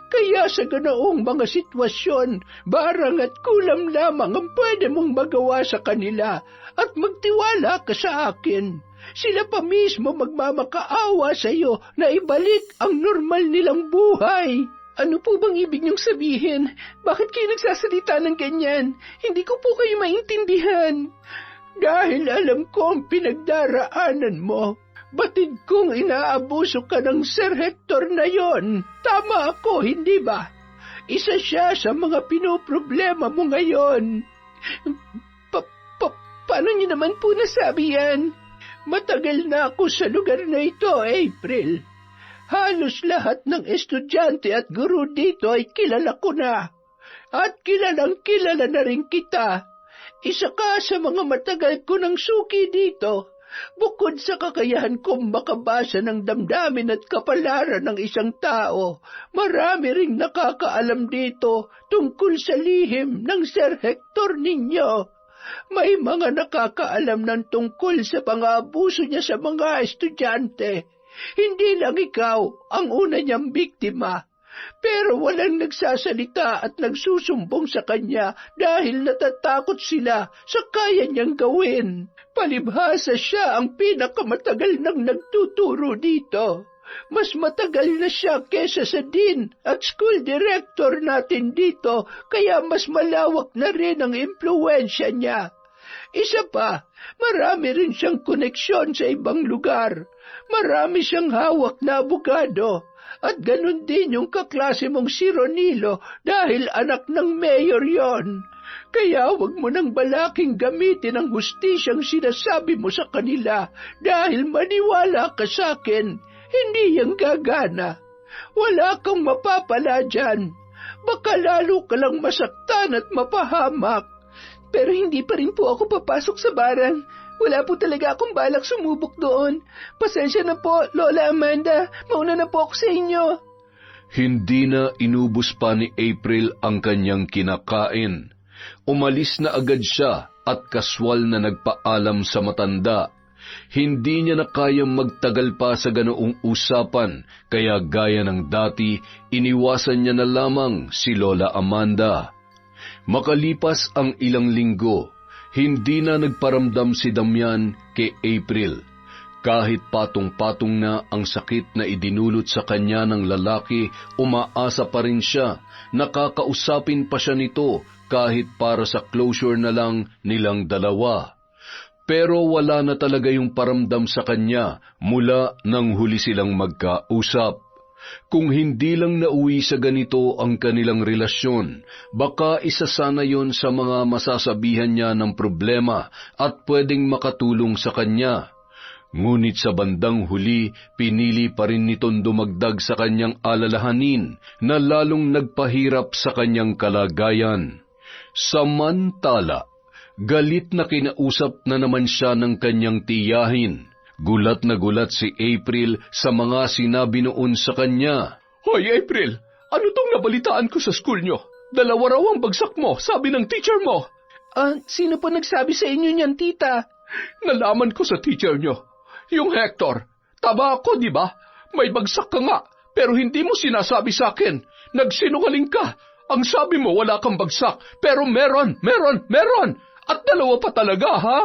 Kaya sa ganoong mga sitwasyon, barang at kulam lamang ang pwede mong magawa sa kanila at magtiwala ka sa akin. Sila pa mismo magmamakaawa sa iyo na ibalik ang normal nilang buhay. Ano po bang ibig niyong sabihin? Bakit kayo nagsasalita ng ganyan? Hindi ko po kayo maintindihan. Dahil alam ko ang pinagdaraanan mo. Batid kong inaabuso ka ng Sir Hector na yon. Tama ako, hindi ba? Isa siya sa mga pinoproblema mo ngayon. Paano niyo naman po nasabi yan? Matagal na ako sa lugar na ito, April. Halos lahat ng estudyante at guro dito ay kilala ko na. At kilalang-kilala na rin kita. Isa ka sa mga matagal ko ng suki dito. Bukod sa kakayahan kong makabasa ng damdamin at kapalaran ng isang tao, marami ring nakakaalam dito tungkol sa lihim ng Sir Hector ninyo. May mga nakakaalam ng tungkol sa pang-aabuso niya sa mga estudyante. Hindi lang ikaw ang una niyang biktima. Pero walang nagsasalita at nagsusumbong sa kanya dahil natatakot sila sa kaya niyang gawin. Palibhasa siya ang pinakamatagal nang nagtuturo dito. Mas matagal na siya kesa sa dean at school director natin dito, kaya mas malawak na rin ang impluwensya niya. Isa pa, marami rin siyang koneksyon sa ibang lugar. Marami siyang hawak na abogado. At ganun din yung kaklase mong si Ronilo dahil anak ng mayor yon. Kaya wag mo nang balaking gamitin ang hustisyang sinasabi mo sa kanila dahil maniwala ka sa akin, hindi yan gagana. Wala kang mapapala dyan. Baka lalo ka lang masaktan at mapahamak. Pero hindi pa rin po ako papasok sa barang. Wala po talaga akong balak sumubok doon. Pasensya na po, Lola Amanda. Mauna na po ako sa inyo. Hindi na inubos pa ni April ang kanyang kinakain. Umalis na agad siya at kaswal na nagpaalam sa matanda. Hindi niya na kayang magtagal pa sa ganoong usapan, kaya gaya ng dati, iniwasan niya na lamang si Lola Amanda. Makalipas ang ilang linggo, hindi na nagparamdam si Damian kay April. Kahit patong-patong na ang sakit na idinulot sa kanya ng lalaki, umaasa pa rin siya. Nakakausapin pa siya nito kahit para sa closure na lang nilang dalawa. Pero wala na talaga yung paramdam sa kanya mula nang huli silang magkausap. Kung hindi lang nauwi sa ganito ang kanilang relasyon, baka isa sana yon sa mga masasabihan niya ng problema at pwedeng makatulong sa kanya. Ngunit sa bandang huli, pinili pa rin nitong dumagdag sa kanyang alalahanin na lalong nagpahirap sa kanyang kalagayan. Samantala, galit na kinausap na naman siya ng kanyang tiyahin. Gulat na gulat si April sa mga sinabi noon sa kanya. Hoy April, ano tong nabalitaan ko sa school nyo? 2 raw ang bagsak mo, sabi ng teacher mo. Sino po nagsabi sa inyo niyan, tita? Nalaman ko sa teacher nyo. Yung Hector, tama ako, di ba? May bagsak ka nga, pero hindi mo sinasabi sa akin. Nagsinungaling ka. Ang sabi mo wala kang bagsak, pero meron. At 2 pa talaga, ha?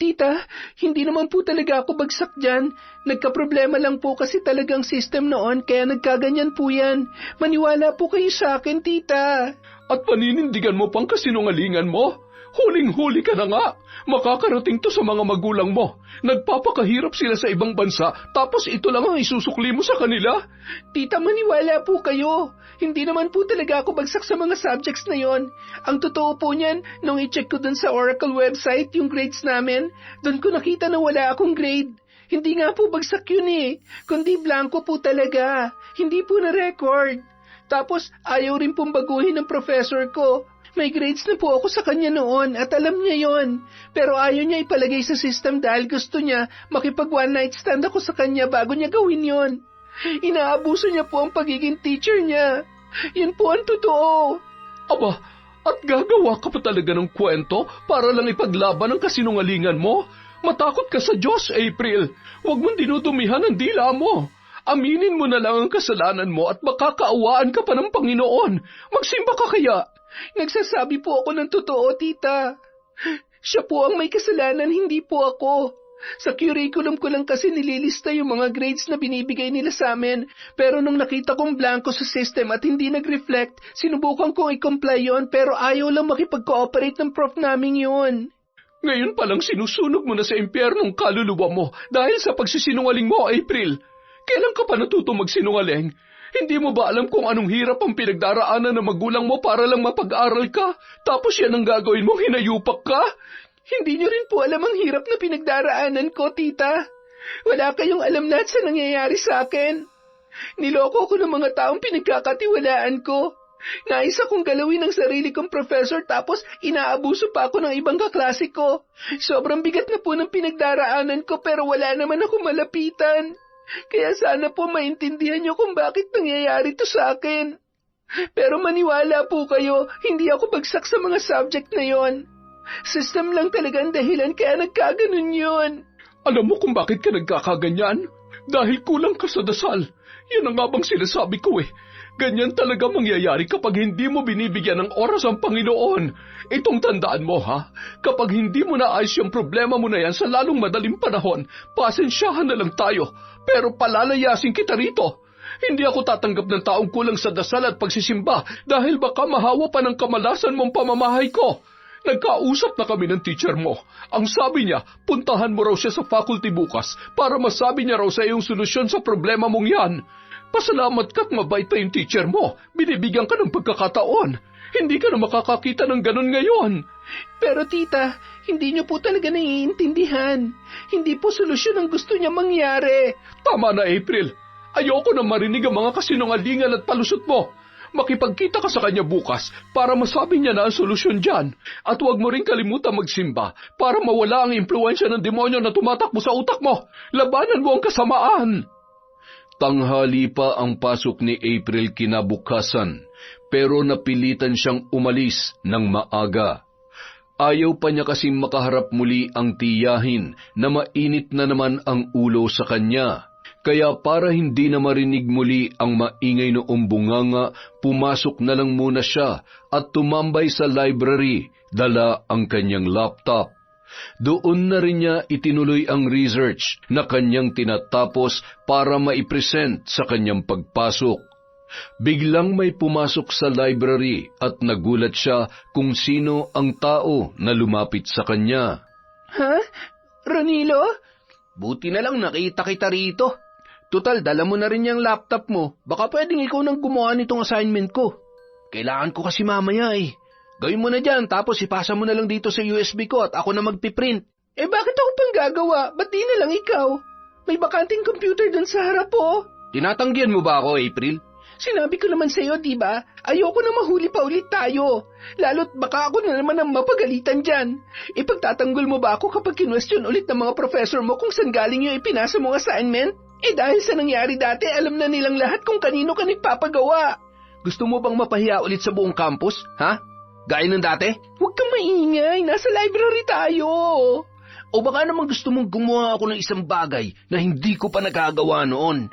Tita, hindi naman po talaga ako bagsak dyan. Nagkaproblema lang po kasi talagang system noon kaya nagkaganyan po yan. Maniwala po kayo sa akin, tita. At paninindigan mo pang kasinungalingan mo? Huling-huli ka na nga. Makakarating to sa mga magulang mo. Nagpapakahirap sila sa ibang bansa, tapos ito lang ang isusukli mo sa kanila? Tita, maniwala po kayo. Hindi naman po talaga ako bagsak sa mga subjects na yon. Ang totoo po niyan, nung i-check ko dun sa Oracle website yung grades namin, dun ko nakita na wala akong grade. Hindi nga po bagsak yun kundi blanco po talaga. Hindi po na-record. Tapos ayaw rin pong baguhin ng professor ko. May grades na po ako sa kanya noon at alam niya yon. Pero ayaw niya ipalagay sa system dahil gusto niya makipag one night stand ako sa kanya bago niya gawin yon. Inaabuso niya po ang pagiging teacher niya. Yun po ang totoo. Aba, at gagawa ka pa talaga ng kwento para lang ipaglaban ang kasinungalingan mo? Matakot ka sa Diyos, April. Huwag mong dinudumihan ang dila mo. Aminin mo na lang ang kasalanan mo at makakaawaan ka pa ng Panginoon. Magsimba ka kaya. Nagsasabi po ako ng totoo, tita. Siya po ang may kasalanan, hindi po ako. Sa curriculum ko lang kasi nililista yung mga grades na binibigay nila sa amin. Pero nung nakita kong blanco sa system at hindi nag-reflect, sinubukan kong i-comply yon pero ayaw lang makipag-cooperate ng prof namin yun. Ngayon palang sinusunog mo na sa impyernong kaluluwa mo dahil sa pagsisinungaling mo, April. Kailan ka pa natuto magsinungaling? Hindi mo ba alam kung anong hirap ang pinagdaraanan ng magulang mo para lang mapag-aral ka? Tapos yan ang gagawin mong hinayupak ka? Hindi niyo rin po alam ang hirap na pinagdaraanan ko, tita. Wala kayong alam lahat sa nangyayari sa akin. Niloko ko ng mga taong pinagkakatiwalaan ko. Nais akong galawin ng sarili kong professor tapos inaabuso pa ako ng ibang kaklase ko. Sobrang bigat na po ng pinagdaraanan ko pero wala naman ako malapitan. Kaya sana po maintindihan niyo kung bakit nangyayari to sa akin. Pero maniwala po kayo, hindi ako bagsak sa mga subject na yon. System lang talagang dahilan kaya nagkaganon yun. Alam mo kung bakit ka nagkakaganyan? Dahil kulang ka sa dasal. Yan ang nga bang sinasabi ko Ganyan talaga mangyayari kapag hindi mo binibigyan ng oras ang Panginoon. Itong tandaan mo kapag hindi mo naayos yung problema mo na yan sa lalong madaling panahon, pasensyahan na lang tayo, pero palalayasin kita rito. Hindi ako tatanggap ng taong kulang sa dasal at pagsisimba dahil baka mahawa pa ng kamalasan mong pamamahay ko. Nagkausap na kami ng teacher mo. Ang sabi niya, puntahan mo raw siya sa faculty bukas para masabi niya raw sa iyong solusyon sa problema mong yan. Pasalamat ka't mabait pa yung teacher mo. Binibigyan ka ng pagkakataon. Hindi ka na makakakita ng ganun ngayon. Pero tita, hindi niyo po talaga naiintindihan. Hindi po solusyon ang gusto niya mangyari. Tama na, April. Ayoko na marinig ang mga kasinungalingan at palusot mo. Makipagkita ka sa kanya bukas para masabi niya na ang solusyon dyan. At huwag mo rin kalimutan magsimba para mawala ang impluensya ng demonyo na tumatakbo sa utak mo. Labanan mo ang kasamaan. Tanghali pa ang pasok ni April kinabukasan, pero napilitan siyang umalis ng maaga. Ayaw pa niya kasing makaharap muli ang tiyahin na mainit na naman ang ulo sa kanya. Kaya para hindi na marinig muli ang maingay noong bunganga, pumasok na lang muna siya at tumambay sa library, dala ang kanyang laptop. Doon na rin niya itinuloy ang research na kanyang tinatapos para maipresent sa kanyang pagpasok. Biglang may pumasok sa library at nagulat siya kung sino ang tao na lumapit sa kanya. Ha? Ronilo? Buti na lang nakita kita rito. Tutal, dala mo na rin yung laptop mo. Baka pwedeng ikaw nang gumawa nitong assignment ko. Kailangan ko kasi mamaya Gawin mo na dyan, tapos ipasa mo na lang dito sa USB ko at ako na magpiprint. Bakit ako pang gagawa? Ba't di na lang ikaw? May bakanting computer dun sa harap Tinatanggihan mo ba ako, April? Sinabi ko naman sa'yo, di ba? Ayoko na mahuli pa ulit tayo. Lalo't baka ako na naman ang mapagalitan dyan. Ipagtatanggol mo ba ako kapag kinwestiyon ulit ng mga professor mo kung saan galing yung ipinasa mong assignment? Dahil sa nangyari dati, alam na nilang lahat kung kanino ka nagpapagawa. Gusto mo bang mapahiya ulit sa buong campus, ha? Gaya ng dati? Huwag kang maingay, nasa library tayo. O baka naman gusto mong gumawa ako ng isang bagay na hindi ko pa nagagawa noon.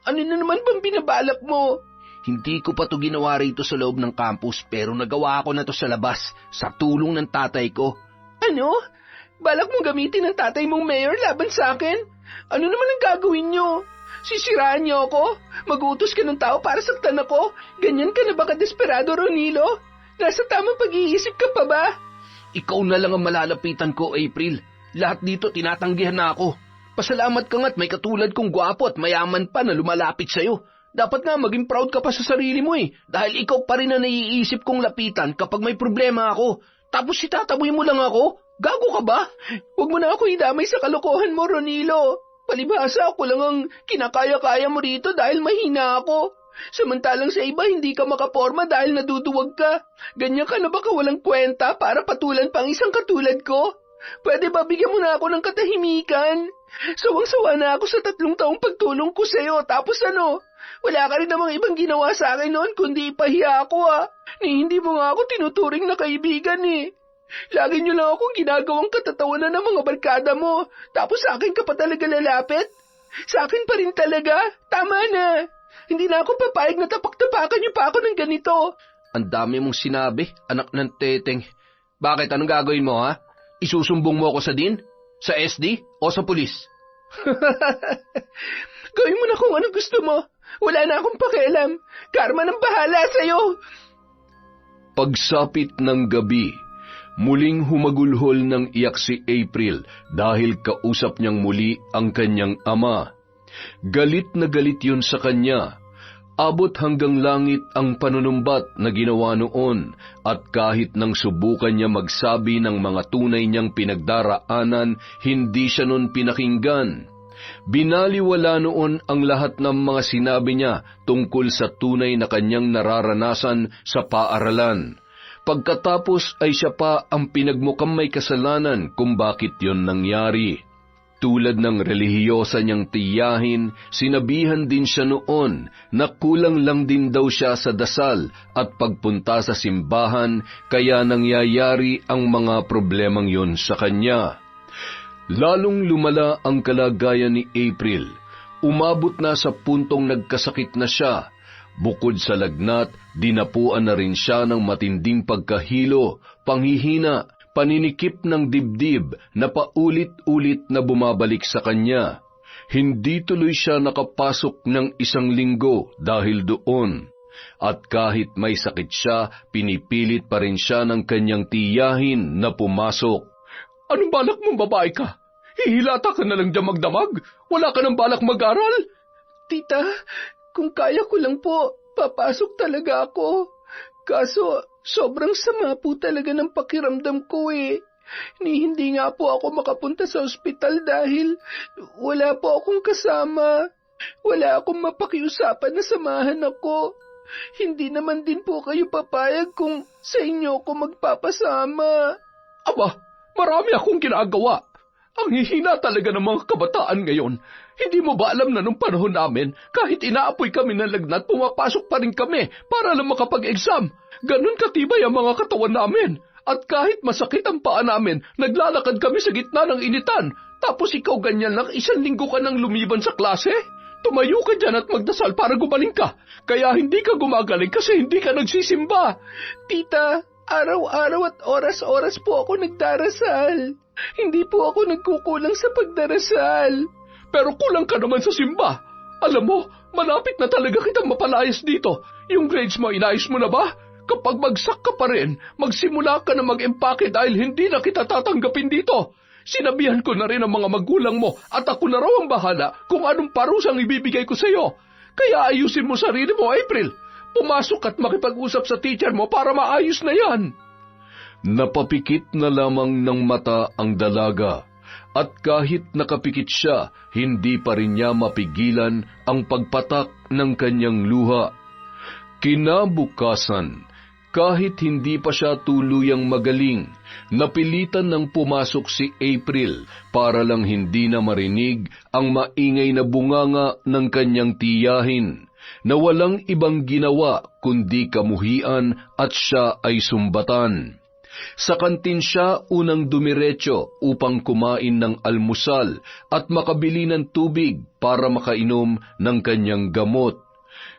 Ano na naman bang binabalak mo? Hindi ko pa to ginawa rito sa loob ng campus pero nagawa ko na to sa labas, sa tulong ng tatay ko. Ano? Balak mong gamitin ang tatay mong mayor laban sa akin? Ano naman ang gagawin nyo? Sisiraan niyo ako? Mag-utos ka ng tao para saktan ako? Ganyan ka na ba kadesperado, Ronilo? Nasa tamang pag-iisip ka pa ba? Ikaw na lang ang malalapitan ko, April. Lahat dito tinatanggihan na ako. Pasalamat ka nga't may katulad kong gwapo at mayaman pa na lumalapit sa'yo. Dapat nga maging proud ka pa sa sarili mo dahil ikaw pa rin na naiisip kong lapitan kapag may problema ako. Tapos itataboy mo lang ako? Gago ka ba? Huwag mo na ako idamay sa kalokohan mo, Ronilo. Palibhasa ako lang ang kinakaya-kaya mo rito dahil mahina ako. Samantalang sa iba hindi ka makaporma dahil naduduwag ka. Ganyan ka na ba kawalang kwenta para patulan pang isang katulad ko? Pwede ba bigyan mo na ako ng katahimikan? Sawang-sawa na ako sa 3 taong pagtulong ko sa'yo. Tapos ano? Wala ka rin namang ibang ginawa sa akin noon kundi ipahiya ako Hindi mo nga ako tinuturing na kaibigan Lagi niyo lang akong ginagawang katatawanan ng mga barkada mo. Tapos sa akin ka pa talaga lalapit? Sa akin pa rin talaga? Tama na. Hindi na ako papayag na tapak-tapakan niyo pa ako ng ganito. Ang dami mong sinabi, anak ng teteng. Bakit? Anong gagawin mo, ha? Isusumbong mo ako sa DIN? Sa SD? O sa pulis? Gawin mo na kung ano gusto mo. Wala na akong pakialam. Karma ng bahala sa'yo. Pagsapit ng gabi, muling humagulhol ng iyak si April dahil kausap niyang muli ang kanyang ama. Galit na galit yun sa kanya. Abot hanggang langit ang panunumbat na ginawa noon at kahit nang subukan niya magsabi ng mga tunay niyang pinagdaraanan, hindi siya noon pinakinggan. Binaliwala noon ang lahat ng mga sinabi niya tungkol sa tunay na kanyang nararanasan sa paaralan. Pagkatapos ay siya pa ang pinagmukhang may kasalanan kung bakit yon nangyari. Tulad ng relihiyosa niyang tiyahin, sinabihan din siya noon na kulang lang din daw siya sa dasal at pagpunta sa simbahan kaya nangyayari ang mga problemang yon sa kanya. Lalong lumala ang kalagayan ni April. Umabot na sa puntong nagkasakit na siya. Bukod sa lagnat, dinapuan na rin siya ng matinding pagkahilo, panghihina, paninikip ng dibdib na paulit-ulit na bumabalik sa kanya. Hindi tuloy siya nakapasok ng 1 linggo dahil doon. At kahit may sakit siya, pinipilit pa rin siya ng kanyang tiyahin na pumasok. Anong balak mong babae ka? Hihilata ka na lang dyan magdamag? Wala ka ng balak mag-aral? Tita, kung kaya ko lang po, papasok talaga ako. Kaso, sobrang sama po talaga ng pakiramdam ko Hindi nga po ako makapunta sa ospital dahil wala po akong kasama. Wala akong mapakiusapan na samahan ako. Hindi naman din po kayo papayag kung sa inyo ko magpapasama. Aba, marami akong ginagawa. Ang hihina talaga ng mga kabataan ngayon. Hindi mo ba alam na nung panahon namin, kahit inaapoy kami ng lagnat, pumapasok pa rin kami para lang makapag-exam. Ganun katibay ang mga katawan namin. At kahit masakit ang paa namin, naglalakad kami sa gitna ng initan. Tapos ikaw ganyan lang, 1 linggo ka nang lumiban sa klase? Tumayo ka dyan at magdasal para gumaling ka. Kaya hindi ka gumagaling kasi hindi ka nagsisimba. Tita, araw-araw at oras-oras po ako nagdarasal. Hindi po ako nagkukulang sa pagdarasal. Pero kulang ka naman sa simba. Alam mo, malapit na talaga kitang mapalayas dito. Yung grades mo, inayos mo na ba? Kapag bagsak ka pa rin, magsimula ka na mag-empake dahil hindi na kita tatanggapin dito. Sinabihan ko na rin ang mga magulang mo at ako na raw ang bahala kung anong parusang ibibigay ko sa iyo. Kaya ayusin mo sarili mo, April. Pumasok at makipag-usap sa teacher mo para maayos na yan. Napapikit na lamang ng mata ang dalaga, at kahit nakapikit siya, hindi pa rin niya mapigilan ang pagpatak ng kanyang luha. Kinabukasan, kahit hindi pa siya tuluyang magaling, napilitan ng pumasok si April para lang hindi na marinig ang maingay na bunganga ng kanyang tiyahin, na walang ibang ginawa kundi kamuhian at siya ay sumbatan. Sa kantin siya unang dumiretso upang kumain ng almusal at makabili ng tubig para makainom ng kanyang gamot.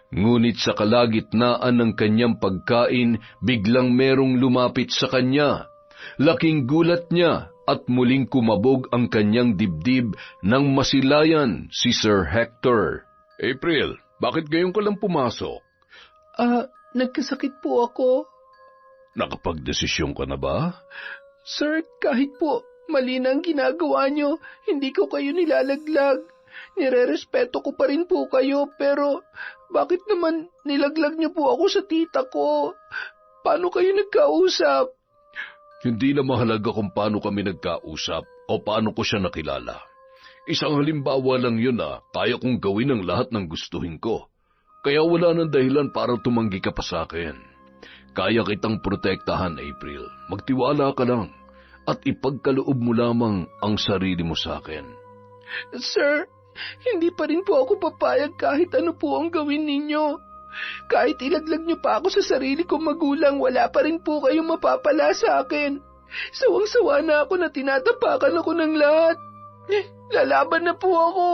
Ngunit sa kalagitnaan ng kanyang pagkain, biglang merong lumapit sa kanya. Laking gulat niya at muling kumabog ang kanyang dibdib nang masilayan si Sir Hector. April, bakit ngayon ka lang pumasok? Nagkasakit po ako. Nakapagdesisyon ka na ba? Sir, kahit po mali na ang ginagawa niyo, hindi ko kayo nilalaglag. Nirerespeto ko pa rin po kayo, pero bakit naman nilaglag niyo po ako sa tita ko? Paano kayo nagkausap? Hindi na mahalaga kung paano kami nagkausap o paano ko siya nakilala. Isang halimbawa lang yun kaya kong gawin ang lahat ng gustuhin ko. Kaya wala nang dahilan para tumanggi ka pa sa akin. Kaya kitang protektahan, April. Magtiwala ka lang at ipagkaloob mo lamang ang sarili mo sa akin. Sir, hindi pa rin po ako papayag kahit ano po ang gawin ninyo. Kahit ilaglag niyo pa ako sa sarili kong magulang, wala pa rin po kayong mapapala sa akin. Sawang-sawa na ako na tinatapakan ako ng lahat. Lalaban na po ako.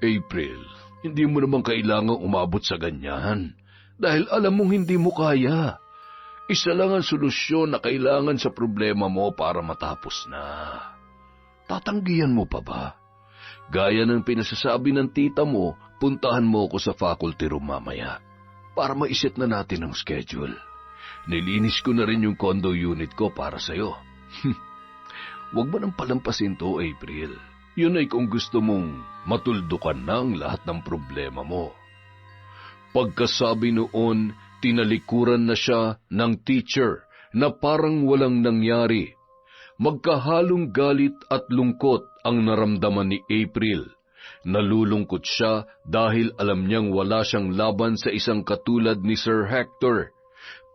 April, hindi mo naman kailangang umabot sa ganyan. Dahil alam mong hindi mo kaya. Isa lang ang solusyon na kailangan sa problema mo para matapos na. Tatanggihan mo pa ba? Gaya ng pinasasabi ng tita mo, puntahan mo ako sa faculty room mamaya para maiset na natin ang schedule. Nilinis ko na rin yung condo unit ko para sa'yo. Huwag mo nang palampasin to, April. Yun ay kung gusto mong matuldukan na ang lahat ng problema mo. Pagkasabi noon, tinalikuran na siya ng teacher na parang walang nangyari. Magkahalong galit at lungkot ang naramdaman ni April. Nalulungkot siya dahil alam niyang wala siyang laban sa isang katulad ni Sir Hector.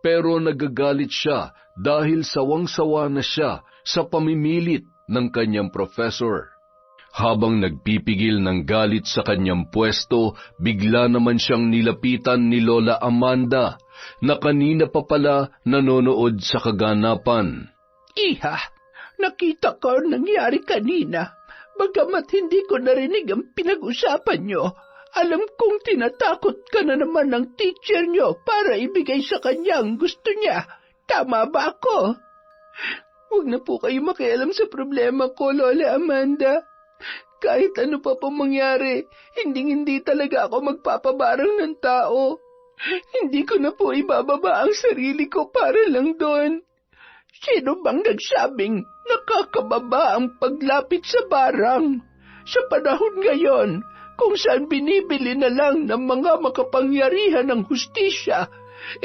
Pero nagagalit siya dahil sawang-sawa na siya sa pamimilit ng kanyang professor. Habang nagpipigil ng galit sa kanyang pwesto, bigla naman siyang nilapitan ni Lola Amanda na kanina pa pala nanonood sa kaganapan. Iha, nakita ko ang nangyari kanina. Bagamat hindi ko narinig ang pinag-usapan nyo, alam kong tinatakot ka na naman ng teacher nyo para ibigay sa kanya ang gusto niya. Tama ba ako? Huwag na po kayo makialam sa problema ko, Lola Amanda. Kahit ano pa pong mangyari, hindi talaga ako magpapabarang ng tao. Hindi ko na po ibababa ang sarili ko para lang doon. Sino bang nagsabing nakakababa ang paglapit sa barang? Sa panahon ngayon, kung saan binibili na lang ng mga makapangyarihan ng hustisya,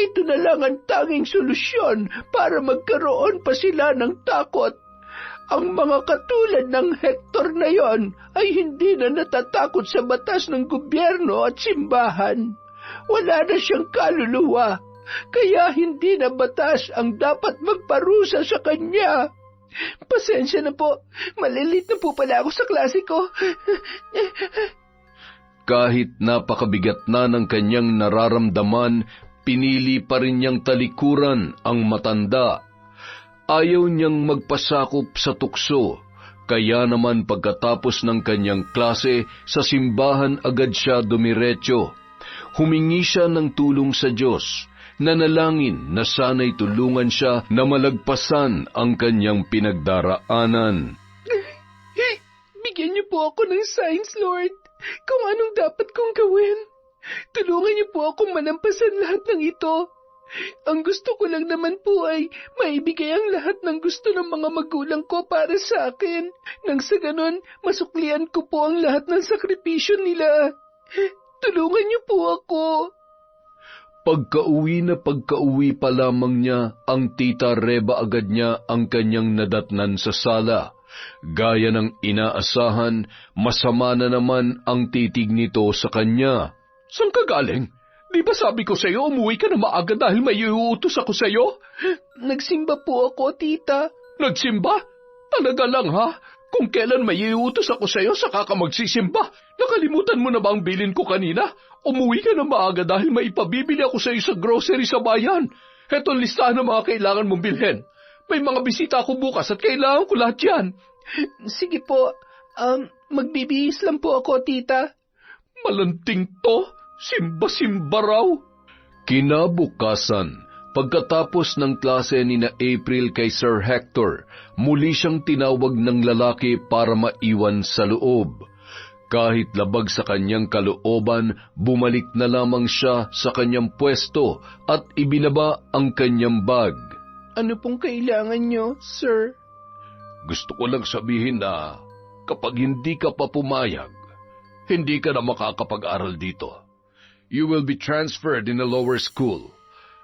ito na lang ang tanging solusyon para magkaroon pa sila ng takot. Ang mga katulad ng Hector na yon ay hindi na natatakot sa batas ng gobyerno at simbahan. Wala na siyang kaluluwa, kaya hindi na batas ang dapat magparusa sa kanya. Pasensya na po, malilit na po pala ako sa klase ko. Kahit napakabigat na ng kanyang nararamdaman, pinili pa rin niyang talikuran ang matanda. Ayaw niyang magpasakop sa tukso, kaya naman pagkatapos ng kanyang klase, sa simbahan agad siya dumiretso. Humingi siya ng tulong sa Diyos, nanalangin na sana'y tulungan siya na malagpasan ang kanyang pinagdaraanan. Bigyan niyo po ako ng signs, Lord, kung anong dapat kong gawin. Tulungan niyo po akong manampasan lahat ng ito. Ang gusto ko lang naman po ay maibigay ang lahat ng gusto ng mga magulang ko para sa akin. Nang sa ganon, masuklian ko po ang lahat ng sakripisyo nila. Tulungan niyo po ako. Pagkauwi pa lamang niya, ang tita Reba agad niya ang kanyang nadatnan sa sala. Gaya ng inaasahan, masama na naman ang titig nito sa kanya. Saan ka galing? Di ba sabi ko sa'yo, umuwi ka na maaga dahil may iuutos ako sa'yo? Nagsimba po ako, tita. Nagsimba? Talaga lang ha? Kung kailan may iuutos ako sa'yo, saka ka magsisimba. Nakalimutan mo na ba ang bilin ko kanina? Umuwi ka na maaga dahil may ipabibili ako sa'yo sa grocery sa bayan. Heto ang listahan ng mga kailangan mong bilhin. May mga bisita ako bukas at kailangan ko lahat yan. Sige po, magbibihis lang po ako, tita. Malanting to. Simba-simba raw. Kinabukasan, Pagkatapos ng klase ni na April kay Sir Hector, muli siyang tinawag ng lalaki para maiwan sa loob. Kahit labag sa kanyang kalooban, bumalik na lamang siya sa kanyang pwesto at ibinaba ang kanyang bag. Ano pong kailangan nyo, sir? Gusto ko lang sabihin na kapag hindi ka pa pumayag, hindi ka na makakapag-aral dito. You will be transferred in a lower school.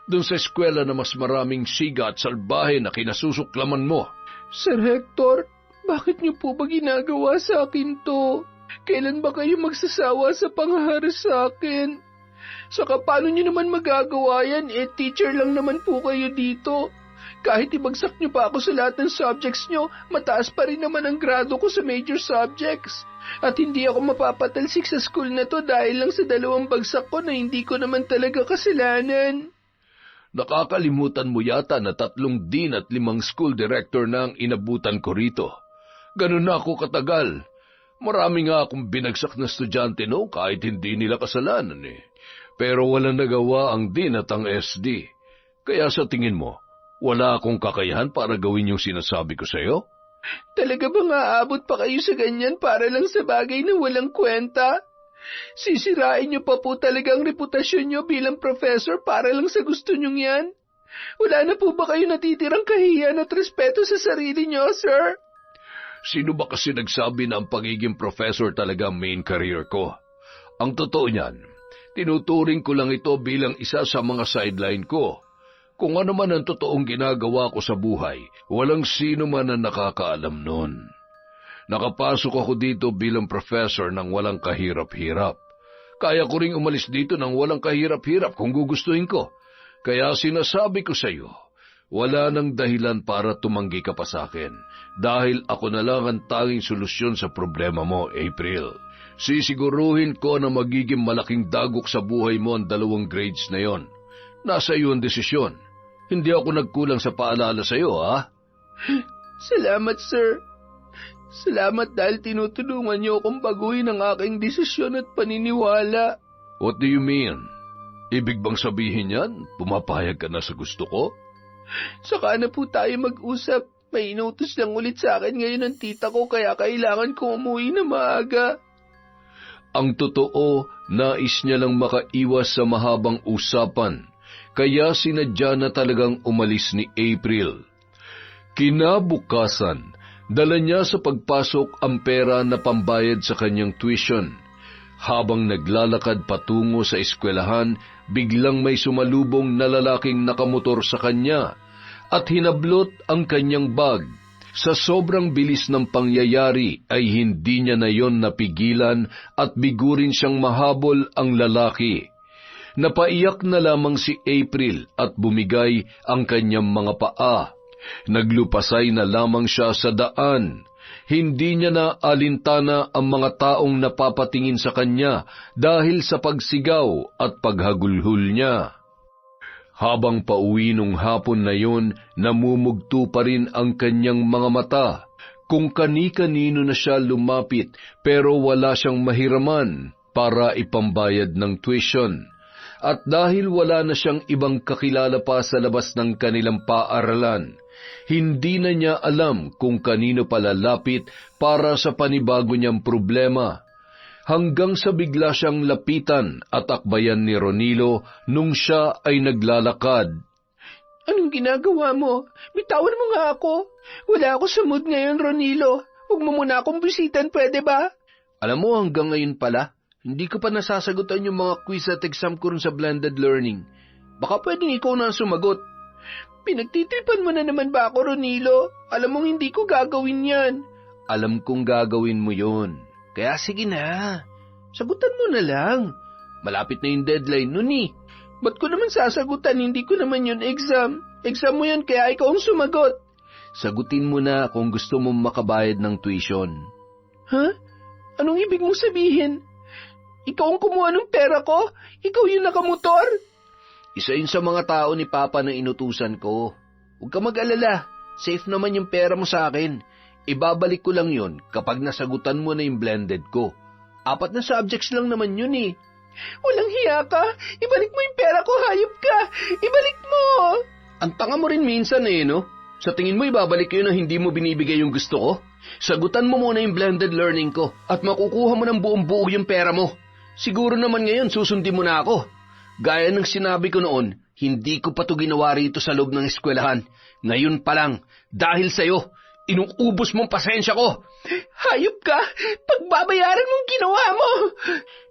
Doon sa eskwela na mas maraming siga at salbahe na kinasusuklaman mo. Sir Hector, bakit niyo po ba ginagawa sa akin to? Kailan ba kayo magsasawa sa panghaharas sa akin? Saka paano niyo naman magagawa yan? Teacher lang naman po kayo dito. Kahit ibagsak niyo pa ako sa lahat ng subjects niyo, mataas pa rin naman ang grado ko sa major subjects. At hindi ako mapapatalsik sa school na to dahil lang sa 2 bagsak ko na hindi ko naman talaga kasalanan. Nakakalimutan mo yata na 3 dean at 5 school director na ang inabutan ko rito. Ganun na ako katagal. Marami nga akong binagsak na estudyante kahit hindi nila kasalanan Pero walang nagawa ang dean at ang SD. Kaya sa tingin mo, wala akong kakayahan para gawin yung sinasabi ko sa'yo? Talaga bang aabot pa kayo sa ganyan para lang sa bagay na walang kwenta? Sisirain niyo pa po talaga ang reputasyon niyo bilang professor para lang sa gusto niyong yan? Wala na po ba kayo natitirang kahihiyan at respeto sa sarili niyo, sir? Sino ba kasi nagsabi na ang pagiging professor talaga ang main career ko? Ang totoo niyan, tinuturing ko lang ito bilang isa sa mga sideline ko. Kung ano man ang totoong ginagawa ko sa buhay, walang sino man ang nakakaalam nun. Nakapasok ako dito bilang professor nang walang kahirap-hirap. Kaya ko ring umalis dito nang walang kahirap-hirap kung gugustuhin ko. Kaya sinasabi ko sa iyo, wala nang dahilan para tumanggi ka pa sa akin, dahil ako na lang ang tanging solusyon sa problema mo, April. Sisiguruhin ko na magiging malaking dagok sa buhay mo ang 2 grades na yon. Nasa iyo ang desisyon. Hindi ako nagkulang sa paalala sa iyo, ha? Salamat, sir. Salamat dahil tinutulungan niyo akong baguhin ang aking desisyon at paniniwala. What do you mean? Ibig bang sabihin yan, pumapayag ka na sa gusto ko? Saka na po tayo mag-usap. May inutos lang ulit sa akin ngayon ng tita ko kaya kailangan ko umuwi na maaga. Ang totoo, nais niya lang makaiwas sa mahabang usapan, kaya sinadya na talagang umalis ni April. Kinabukasan, dala niya sa pagpasok ang pera na pambayad sa kanyang tuition. Habang naglalakad patungo sa eskwelahan, biglang may sumalubong na lalaking nakamotor sa kanya at hinablot ang kanyang bag. Sa sobrang bilis ng pangyayari ay hindi niya na yon napigilan at bigurin siyang mahabol ang lalaki. Napaiyak na lamang si April at bumigay ang kanyang mga paa. Naglupasay na lamang siya sa daan. Hindi niya na alintana ang mga taong napapatingin sa kanya dahil sa pagsigaw at paghagulhol niya. Habang pauwi nung hapon na yon, namumugto pa rin ang kanyang mga mata. Kung kani-kanino na siya lumapit pero wala siyang mahiraman para ipambayad ng tuition. At dahil wala na siyang ibang kakilala pa sa labas ng kanilang paaralan, hindi na niya alam kung kanino palalapit para sa panibago niyang problema. Hanggang sa bigla siyang lapitan at akbayan ni Ronilo nung siya ay naglalakad. Anong ginagawa mo? Bitawan mo nga ako. Wala ako sa mood ngayon, Ronilo. Huwag mo muna akong bisitan, pwede ba? Alam mo, hanggang ngayon pala, hindi ko pa nasasagutan yung mga quiz at exam ko rin sa blended learning. Baka pwedeng ikaw na ang sumagot. Pinagtitripan mo na naman ba ako, Ronilo? Alam mong hindi ko gagawin yan. Alam kong gagawin mo yon. Kaya sige na, sagutan mo na lang. Malapit na yung deadline nun eh. Ba't ko naman sasagutan? Hindi ko naman yun exam. Exam mo yun kaya ikaw ang sumagot. Sagutin mo na kung gusto mong makabayad ng tuition. Ha? Anong ibig mong sabihin? Ikaw ang kumuha ng pera ko? Ikaw yung nakamotor? Isa yun sa mga tao ni Papa na inutusan ko. Huwag ka mag-alala, safe naman yung pera mo sa akin. Ibabalik ko lang yun kapag nasagutan mo na yung blended ko. 4 na subjects lang naman yun eh. Walang hiya ka! Ibalik mo yung pera ko, hayop ka! Ibalik mo! Ang tanga mo rin minsan no? Sa tingin mo ibabalik yun na hindi mo binibigay yung gusto ko? Sagutan mo muna yung blended learning ko at makukuha mo ng buong-buo yung pera mo. Siguro naman ngayon susundin mo na ako. Gaya ng sinabi ko noon, hindi ko pa to ginawa rito sa loob ng eskwelahan. Ngayon pa lang, dahil sa'yo, inuubos mong pasensya ko. Hayop ka! Pagbabayaran mong ginawa mo!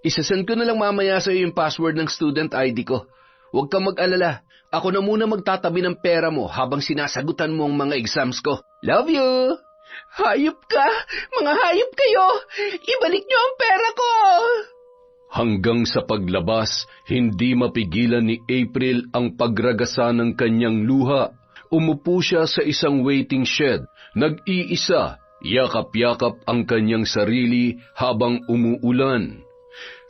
Isasend ko na lang mamaya sa'yo yung password ng student ID ko. Huwag kang mag-alala. Ako na muna magtatabi ng pera mo habang sinasagutan mo ang mga exams ko. Love you! Hayop ka! Mga hayop kayo! Ibalik niyo ang pera ko! Hanggang sa paglabas, hindi mapigilan ni April ang pagragasa ng kanyang luha. Umupo siya sa isang waiting shed. Nag-iisa, yakap-yakap ang kanyang sarili habang umuulan.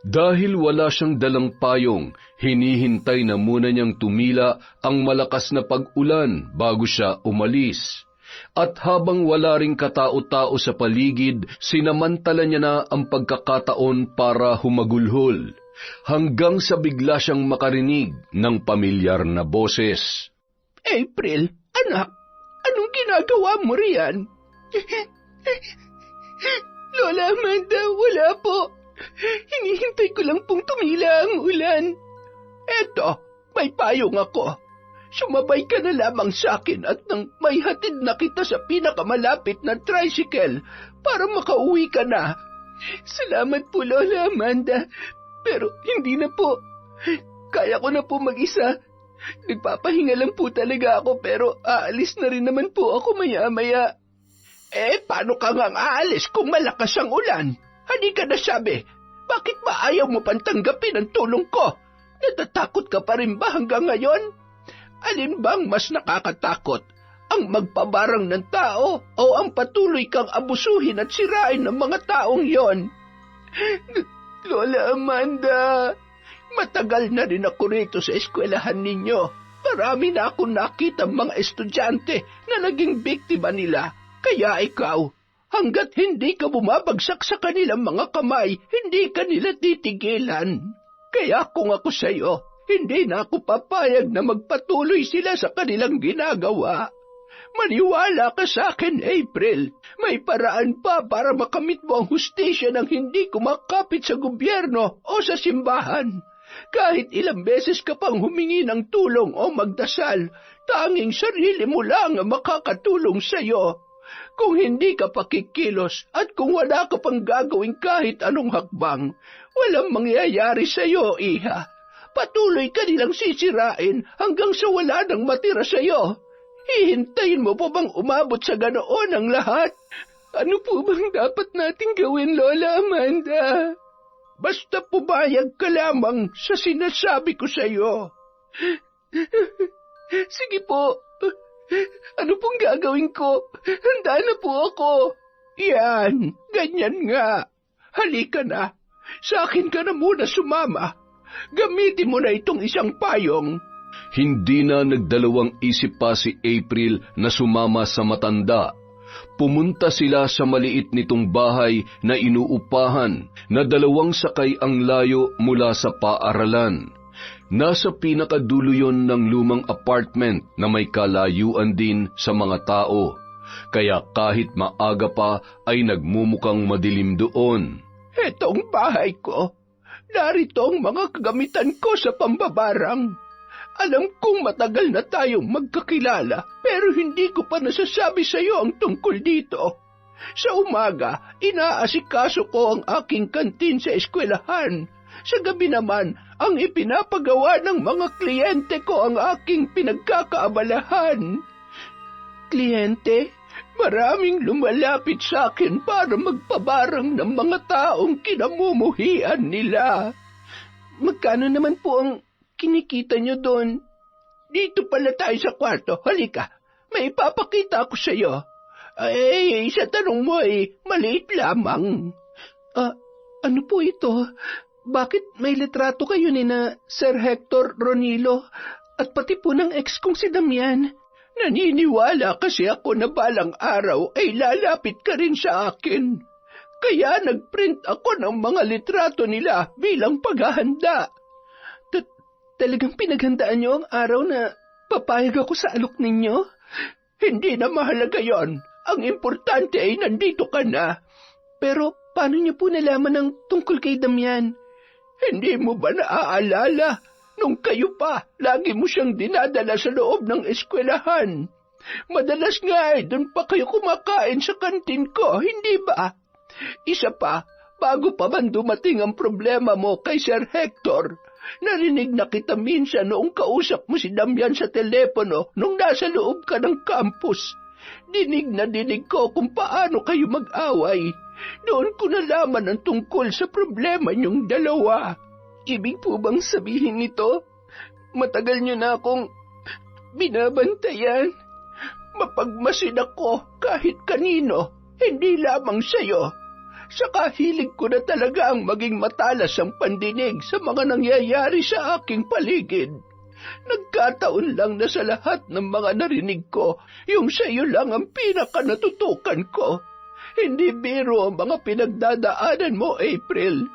Dahil wala siyang dalang payong, hinihintay na muna niyang tumila ang malakas na pag-ulan bago siya umalis. At habang wala ring katao-tao sa paligid, sinamantala niya na ang pagkakataon para humagulhol, hanggang sa bigla siyang makarinig ng pamilyar na boses. April, anak, anong ginagawa mo riyan? Lola Amanda, wala po. Hinihintay ko lang pong tumila ang ulan. Eto, may payong ako. Sumabay ka na lamang sa akin at nang may hatid na kita sa pinakamalapit na tricycle para makauwi ka na. Salamat po, Lola Amanda. Pero hindi na po. Kaya ko na po mag-isa. Nagpapahinga lang po talaga ako pero aalis na rin naman po ako maya-maya. Paano ka nga aalis kung malakas ang ulan? Halika na sabi. Bakit ba ayaw mo pang tanggapin ang tulong ko? Natatakot ka pa rin ba hanggang ngayon? Alin bang mas nakakatakot? Ang magpabarang ng tao o ang patuloy kang abusuhin at sirain ng mga taong yon? Lola Amanda, matagal na rin ako rito sa eskwelahan ninyo. Marami na akong nakita mga estudyante na naging biktima nila. Kaya ikaw, hanggat hindi ka bumabagsak sa kanilang mga kamay, hindi ka nila titigilan. Kaya kung ako sa iyo, hindi na ako papayag na magpatuloy sila sa kanilang ginagawa. Maniwala ka sa akin, April. May paraan pa para makamit mo ang hustisya ng hindi kumakapit sa gobyerno o sa simbahan. Kahit ilang beses ka pang humingi ng tulong o magdasal, tanging sarili mo lang ang makakatulong sa iyo. Kung hindi ka pakikilos at kung wala ka pang gagawin kahit anong hakbang, walang mangyayari sa iyo, iha. Patuloy ka nilang sisirain hanggang sa wala nang matira sa iyo. Hihintayin mo pa bang umabot sa ganoon ang lahat? Ano po bang dapat nating gawin, Lola Amanda? Basta pumayag ka lamang sa sinasabi ko sa iyo. Sige po. Ano pong gagawin ko? Handa na po ako. Yan, ganyan nga. Halika na. Sa akin ka na muna sumama. Gamitin mo na itong isang payong. Hindi na nagdalawang isip pa si April na sumama sa matanda. Pumunta sila sa maliit nitong bahay na inuupahan na 2 sakay ang layo mula sa paaralan. Nasa pinakadulo yon ng lumang apartment na may kalayuan din sa mga tao. Kaya kahit maaga pa ay nagmumukhang madilim doon. Etong bahay ko. Narito ang mga kagamitan ko sa pambabarang. Alam kong matagal na tayong magkakilala, pero hindi ko pa nasasabi sa iyo ang tungkol dito. Sa umaga, inaasikaso ko ang aking kantin sa eskwelahan. Sa gabi naman, ang ipinapagawa ng mga kliyente ko ang aking pinagkakaabalahan. Kliyente? Maraming lumalapit sa akin para magpabarang ng mga taong kinamumuhian nila. Magkano naman po ang kinikita nyo doon? Dito pala tayo sa kwarto. Halika, may ipapakita ako sa iyo. Sa tanong mo maliit lamang. Ano po ito? Bakit may litrato kayo ni na Sir Hector Ronilo at pati po ng ex kong si Damian? Naniniwala kasi ako na balang araw ay lalapit ka rin sa akin. Kaya nagprint ako ng mga litrato nila bilang paghahanda. Talagang pinaghandaan niyo ang araw na papayag ako sa alok ninyo? Hindi na mahalaga yon. Ang importante ay nandito ka na. Pero paano niyo po nalaman ang tungkol kay Damian? Hindi mo ba naaalala? Nung kayo pa, lagi mo siyang dinadala sa loob ng eskwelahan. Madalas nga doon pa kayo kumakain sa kantin ko, hindi ba? Isa pa, bago pa man dumating ang problema mo kay Sir Hector, narinig na kita minsan noong kausap mo si Damian sa telepono nung nasa loob ka ng campus. Dinig na dinig ko kung paano kayo mag-away. Doon ko nalaman ang tungkol sa problema niyong dalawa. Ibig po bang sabihin nito? Matagal niyo na akong binabantayan. Mapagmasid ako kahit kanino, hindi lamang sa'yo. Saka hilig ko na talaga ang maging matalas ang pandinig sa mga nangyayari sa aking paligid. Nagkataon lang na sa lahat ng mga narinig ko, yung sa'yo lang ang pinaka-natutukan ko. Hindi biro ang mga pinagdadaanan mo, April.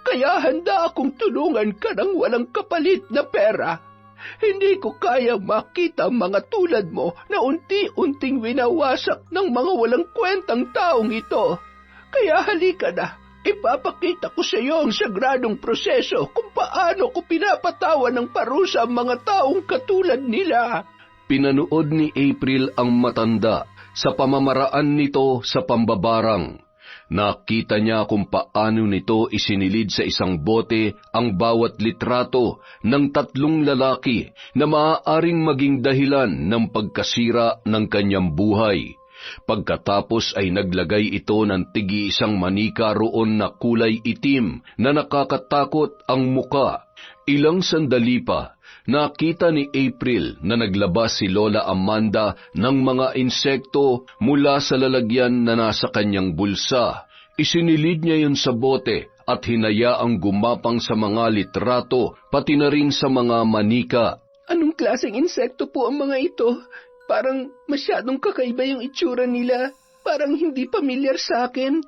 Kaya handa akong tulungan ka ng walang kapalit na pera. Hindi ko kayang makita ang mga tulad mo na unti-unting winawasak ng mga walang kwentang taong ito. Kaya halika na, ipapakita ko sa iyo ang sagradong proseso kung paano ko pinapatawan ng parusa ang mga taong katulad nila. Pinanood ni April ang matanda sa pamamaraan nito sa pambabarang. Nakita niya kung paano nito isinilid sa isang bote ang bawat litrato ng 3 lalaki na maaaring maging dahilan ng pagkasira ng kanyang buhay. Pagkatapos ay naglagay ito ng tigi-isang manika roon na kulay itim na nakakatakot ang muka. Ilang sandali pa, nakita ni April na naglabas si Lola Amanda ng mga insekto mula sa lalagyan na nasa kanyang bulsa. Isinilid niya yun sa bote at hinayaang gumapang sa mga litrato, pati na rin sa mga manika. Anong klaseng insekto po ang mga ito? Parang masyadong kakaiba yung itsura nila. Parang hindi pamilyar sa akin.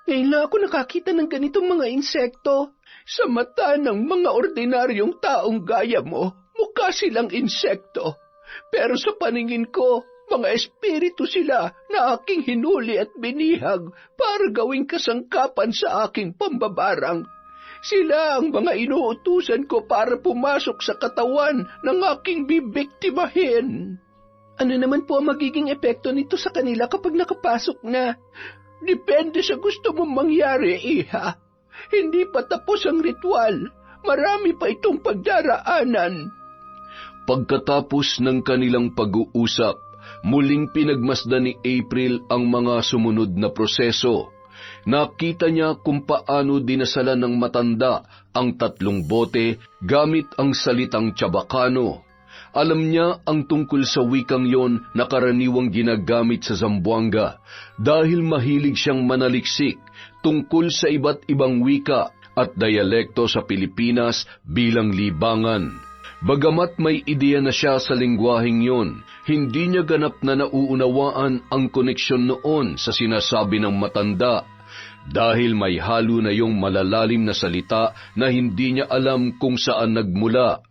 Ngayon lang ako nakakita ng ganitong mga insekto. Sa mata ng mga ordinaryong taong gaya mo, mukha silang insekto. Pero sa paningin ko, mga espiritu sila na aking hinuli at binihag para gawing kasangkapan sa aking pambabarang. Sila ang mga inuutusan ko para pumasok sa katawan ng aking bibiktimahin. Ano naman po ang magiging epekto nito sa kanila kapag nakapasok na? Depende sa gusto mong mangyari, Iha. Hindi pa tapos ang ritual. Marami pa itong pagdaraanan. Pagkatapos ng kanilang pag-uusap, muling pinagmasdan ni April ang mga sumunod na proseso. Nakita niya kung paano dinasalan ng matanda ang 3 bote gamit ang salitang Chabacano. Alam niya ang tungkol sa wikang yon na karaniwang ginagamit sa Zamboanga dahil mahilig siyang manaliksik tungkol sa iba't ibang wika at diyalekto sa Pilipinas bilang libangan. Bagamat may ideya na siya sa lengguaheng yon, hindi niya ganap na nauunawaan ang koneksyon noon sa sinasabi ng matanda dahil may halo na yung malalalim na salita na hindi niya alam kung saan nagmula.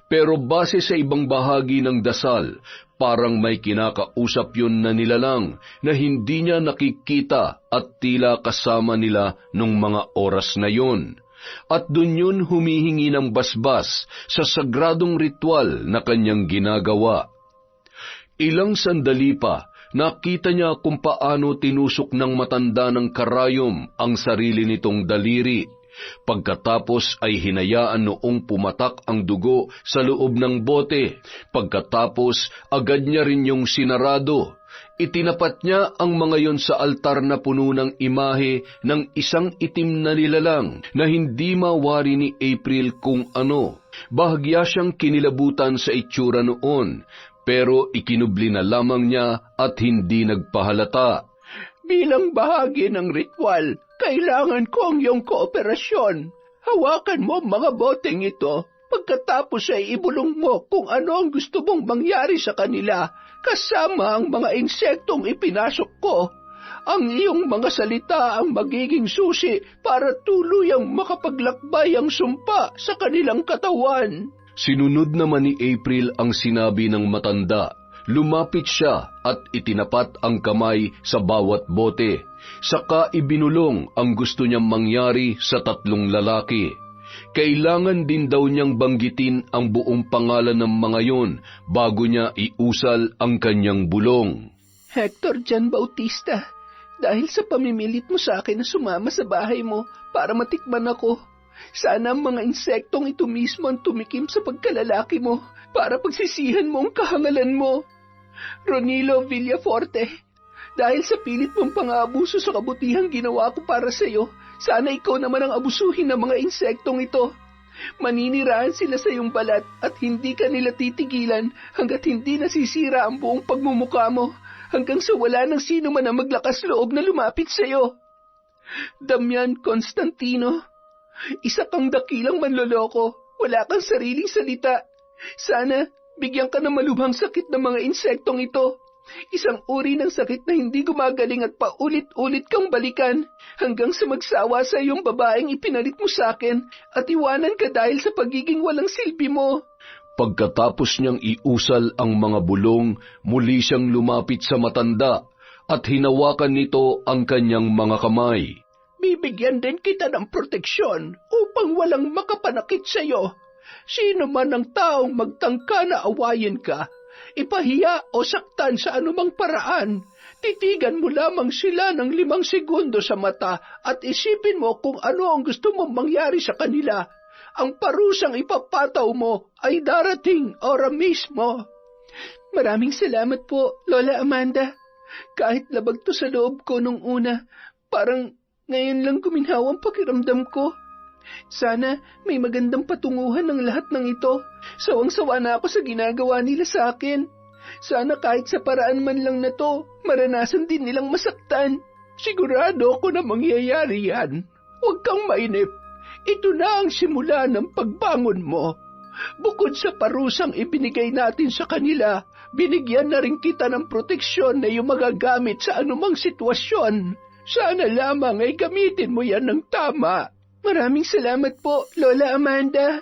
Pero base sa ibang bahagi ng dasal, parang may kinakausap yun na nilalang na hindi niya nakikita at tila kasama nila nung mga oras na yun. At dun yun humihingi ng basbas sa sagradong ritual na kanyang ginagawa. Ilang sandali pa, nakita niya kung paano tinusok ng matanda ng karayom ang sarili nitong daliri. Pagkatapos ay hinayaan noong pumatak ang dugo sa loob ng bote. Pagkatapos, agad niya rin yung sinarado. Itinapat niya ang mga yon sa altar na puno ng imahe ng isang itim na nilalang na hindi mawari ni April kung ano. Bahagya siyang kinilabutan sa itsura noon, pero ikinubli na lamang niya at hindi nagpahalata. Bilang bahagi ng ritual, kailangan ko ang iyong kooperasyon. Hawakan mo ang mga boteng ito. Pagkatapos ay ibulong mo kung ano ang gusto mong mangyari sa kanila, kasama ang mga insektong ipinasok ko. Ang iyong mga salita ang magiging susi para tuluyang makapaglakbay ang sumpa sa kanilang katawan. Sinunod naman ni April ang sinabi ng matanda. Lumapit siya at itinapat ang kamay sa bawat bote. Saka ibinulong ang gusto niyang mangyari sa 3 lalaki. Kailangan din daw niyang banggitin ang buong pangalan ng mga yon bago niya iusal ang kanyang bulong. Hector Jan Bautista, dahil sa pamimilit mo sa akin na sumama sa bahay mo para matikman ako, sana ang mga insektong ito mismo ang tumikim sa pagkalalaki mo para pagsisihan mo ang kahangalan mo. Ronilo Villaforte, dahil sa pilit mong pang-aabuso sa kabutihang ginawa ko para sa iyo, sana ikaw naman ang abusuhin ng mga insektong ito. Maninirahan sila sa iyong balat at hindi ka nila titigilan hanggat hindi nasisira ang buong pagmumukha mo, hanggang sa wala ng sino man ang maglakas loob na lumapit sa iyo. Damian Constantino, isa kang dakilang manloloko, wala kang sariling salita. Sana bigyan ka ng malubhang sakit ng mga insektong ito. Isang uri ng sakit na hindi gumagaling at paulit-ulit kang balikan hanggang sa magsawa sa iyong babaeng ipinalit mo sa akin at iwanan ka dahil sa pagiging walang silbi mo. Pagkatapos niyang iusal ang mga bulong, muli siyang lumapit sa matanda at hinawakan nito ang kanyang mga kamay. Bibigyan din kita ng proteksyon upang walang makapanakit sa iyo. Sino man ang taong magtangka na awayin ka, ipahiya o saktan sa anumang paraan, titigan mo lamang sila ng 5 segundo sa mata at isipin mo kung ano ang gusto mong mangyari sa kanila. Ang parusang ipapataw mo ay darating ora mismo. Maraming salamat po, Lola Amanda. Kahit labag to sa loob ko nung una, parang ngayon lang guminhaw ang pakiramdam ko. Sana may magandang patunguhan ng lahat ng ito. Sawang-sawa na ako sa ginagawa nila sa akin. Sana kahit sa paraan man lang na to, maranasan din nilang masaktan. Sigurado ako na mangyayari yan. Huwag kang mainip. Ito na ang simula ng pagbangon mo. Bukod sa parusang ibinigay natin sa kanila, binigyan na rin kita ng proteksyon na iyong magagamit sa anumang sitwasyon. Sana lamang ay gamitin mo yan ng tama. Maraming salamat po, Lola Amanda.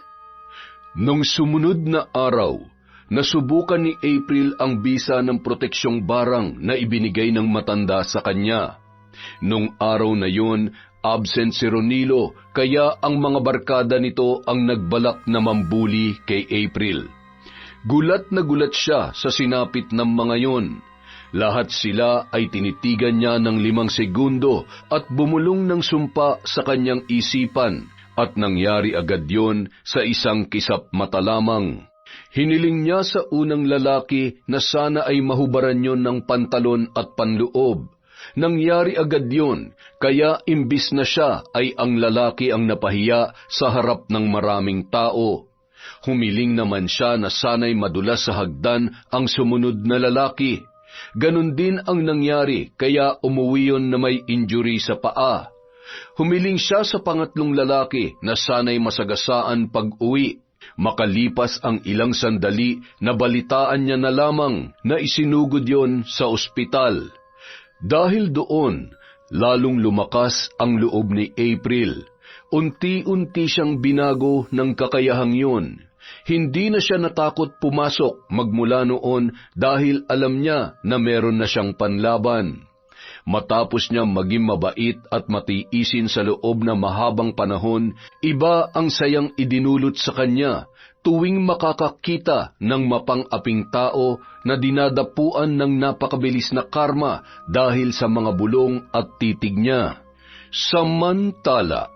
Nung sumunod na araw, nasubukan ni April ang bisa ng proteksyong barang na ibinigay ng matanda sa kanya. Nung araw na yun, absent si Ronilo, kaya ang mga barkada nito ang nagbalak na mambuli kay April. Gulat na gulat siya sa sinapit ng mga yon. Lahat sila ay tinitigan niya ng 5 segundo at bumulong ng sumpa sa kanyang isipan at nangyari agad yon sa isang kisap mata lamang. Hiniling niya sa unang lalaki na sana ay mahubaran yon ng pantalon at panloob. Nangyari agad yon, kaya imbis na siya ay ang lalaki ang napahiya sa harap ng maraming tao. Humiling naman siya na sana'y madulas sa hagdan ang sumunod na lalaki. Ganon din ang nangyari, kaya umuwi yon na may injury sa paa. Humiling siya sa pangatlong lalaki na sana'y masagasaan pag-uwi. Makalipas ang ilang sandali, nabalitaan niya na lamang na isinugod yon sa ospital. Dahil doon, lalong lumakas ang loob ni April. Unti-unti siyang binago ng kakayahang yun. Hindi na siya natakot pumasok magmula noon dahil alam niya na meron na siyang panlaban. Matapos niya maging mabait at matiisin sa loob na mahabang panahon, iba ang sayang idinulot sa kanya tuwing makakakita ng mapang-aping tao na dinadapuan ng napakabilis na karma dahil sa mga bulong at titig niya. Samantala,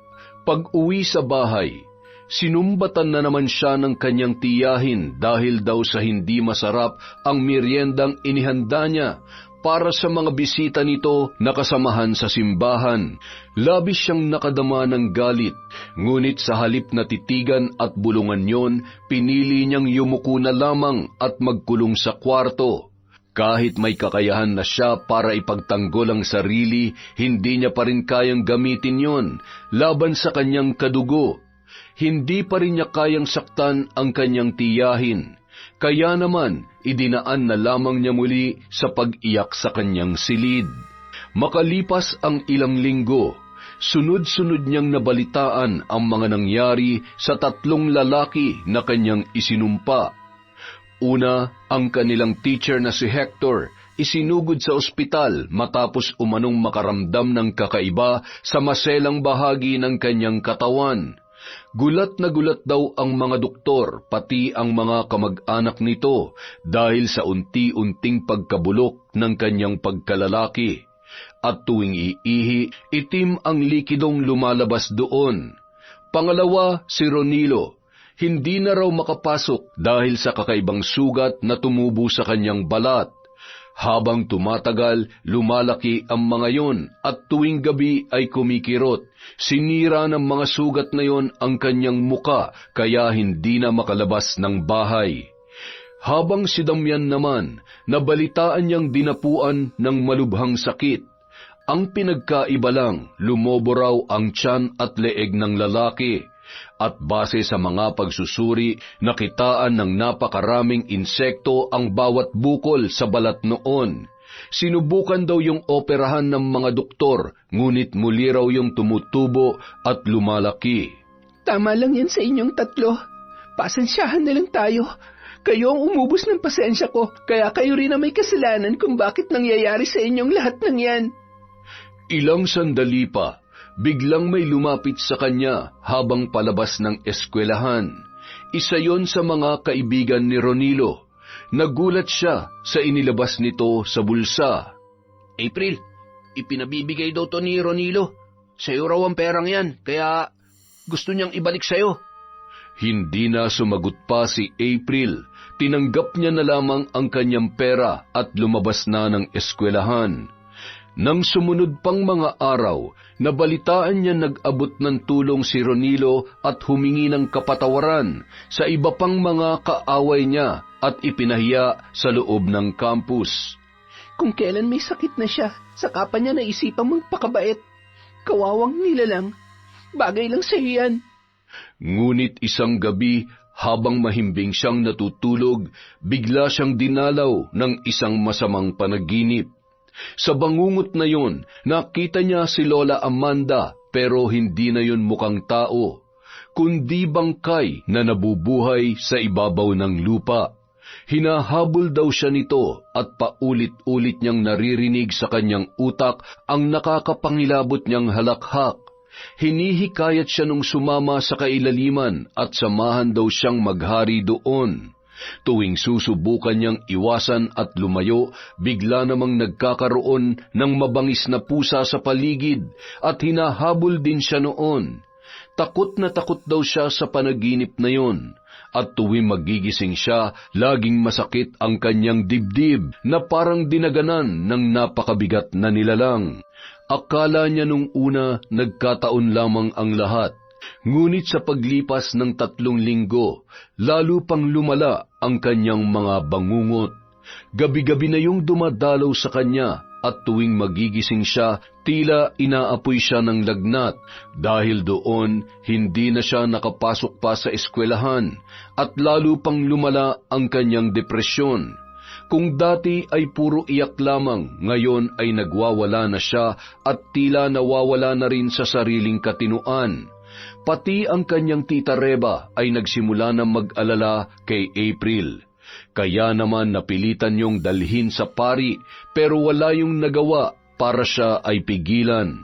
pag-uwi sa bahay, sinumbatan na naman siya ng kanyang tiyahin dahil daw sa hindi masarap ang meriendang inihanda niya para sa mga bisita nito na kasamahan sa simbahan. Labis siyang nakadama ng galit, ngunit sa halip na titigan at bulungan yon, pinili niyang yumuko na lamang at magkulong sa kwarto. Kahit may kakayahan na siya para ipagtanggol ang sarili, hindi niya pa rin kayang gamitin yon laban sa kanyang kadugo. Hindi pa rin niya kayang saktan ang kanyang tiyahin. Kaya naman, idinaan na lamang niya muli sa pag-iyak sa kanyang silid. Makalipas ang ilang linggo, sunod-sunod niyang nabalitaan ang mga nangyari sa 3 lalaki na kanyang isinumpa. Una, ang kanilang teacher na si Hector, isinugod sa ospital matapos umanong makaramdam ng kakaiba sa maselang bahagi ng kanyang katawan. Gulat na gulat daw ang mga doktor, pati ang mga kamag-anak nito, dahil sa unti-unting pagkabulok ng kanyang pagkalalaki. At tuwing iihi, itim ang likidong lumalabas doon. Pangalawa, si Ronilo. Hindi na raw makapasok dahil sa kakaibang sugat na tumubo sa kanyang balat. Habang tumatagal, lumalaki ang mga yon at tuwing gabi ay kumikirot. Sinira ng mga sugat na yon ang kanyang muka kaya hindi na makalabas ng bahay. Habang si Damian naman, nabalitaan niyang dinapuan ng malubhang sakit. Ang pinagkaiba lang, lumobo raw ang tiyan at leeg ng lalaki. At base sa mga pagsusuri, nakitaan ng napakaraming insekto ang bawat bukol sa balat noon. Sinubukan daw yung operahan ng mga doktor, ngunit muli raw yung tumutubo at lumalaki. Tama lang yan sa inyong 3. Pasensyahan na lang tayo. Kayo ang umubos ng pasensya ko, kaya kayo rin ang may kasalanan kung bakit nangyayari sa inyong lahat ng yan. Ilang sandali pa, biglang may lumapit sa kanya habang palabas ng eskwelahan. Isa yon sa mga kaibigan ni Ronilo. Nagulat siya sa inilabas nito sa bulsa. April, ipinabibigay daw to ni Ronilo. Sa'yo raw ang perang yan, kaya gusto niyang ibalik sa'yo. Hindi na sumagot pa si April. Tinanggap niya na lamang ang kanyang pera at lumabas na ng eskwelahan. Nang sumunod pang mga araw, nabalitaan niya nag-abot ng tulong si Ronilo at humingi ng kapatawaran sa iba pang mga kaaway niya at ipinahiya sa loob ng campus. Kung kailan may sakit na siya, saka pa niya naisipang magpakabait. Kawawang nilalang. Bagay lang sa iyan. Ngunit isang gabi, habang mahimbing siyang natutulog, bigla siyang dinalaw ng isang masamang panaginip. Sa bangungot na yon, nakita niya si Lola Amanda pero hindi na yon mukhang tao, kundi bangkay na nabubuhay sa ibabaw ng lupa. Hinahabol daw siya nito at paulit-ulit niyang naririnig sa kanyang utak ang nakakapangilabot niyang halakhak. Hinihikayat siya nung sumama sa kailaliman at samahan daw siyang maghari doon. Tuwing susubukan niyang iwasan at lumayo, bigla namang nagkakaroon ng mabangis na pusa sa paligid at hinahabol din siya noon. Takot na takot daw siya sa panaginip na yon. At tuwing magigising siya, laging masakit ang kanyang dibdib na parang dinaganan ng napakabigat na nilalang. Akala niya nung una nagkataon lamang ang lahat. Ngunit sa paglipas ng 3 linggo, lalo pang lumala ang kanyang mga bangungot. Gabi-gabi na yung dumadalaw sa kanya at tuwing magigising siya, tila inaapoy siya ng lagnat. Dahil doon, hindi na siya nakapasok pa sa eskwelahan at lalo pang lumala ang kanyang depresyon. Kung dati ay puro iyak lamang, ngayon ay nagwawala na siya at tila nawawala na rin sa sariling katinuan. Pati ang kanyang tita Reba ay nagsimula na mag-alala kay April. Kaya naman napilitan niyong dalhin sa pari, pero wala yung nagawa para siya ay pigilan.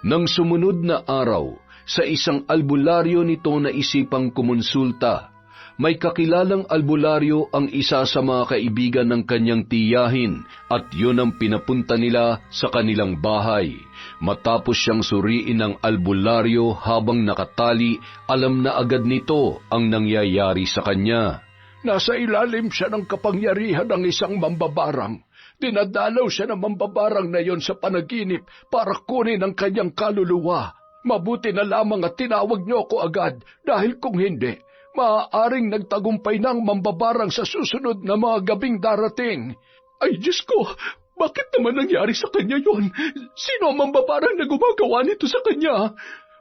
Nang sumunod na araw, sa isang albularyo nito na isipang kumonsulta. May kakilalang albularyo ang isa sa mga kaibigan ng kanyang tiyahin at yun ang pinapunta nila sa kanilang bahay. Matapos siyang suriin ng albularyo habang nakatali, alam na agad nito ang nangyayari sa kanya. Nasa ilalim siya ng kapangyarihan ng isang mambabarang. Dinadalaw siya ng mambabarang na yon sa panaginip para kunin ang kanyang kaluluwa. Mabuti na lamang at tinawag niyo ako agad dahil kung hindi, maaaring nagtagumpay ng mambabarang sa susunod na mga gabing darating. Ay Diyos ko, bakit naman nangyari sa kanya yon? Sino ang mambabarang na gumagawa nito sa kanya?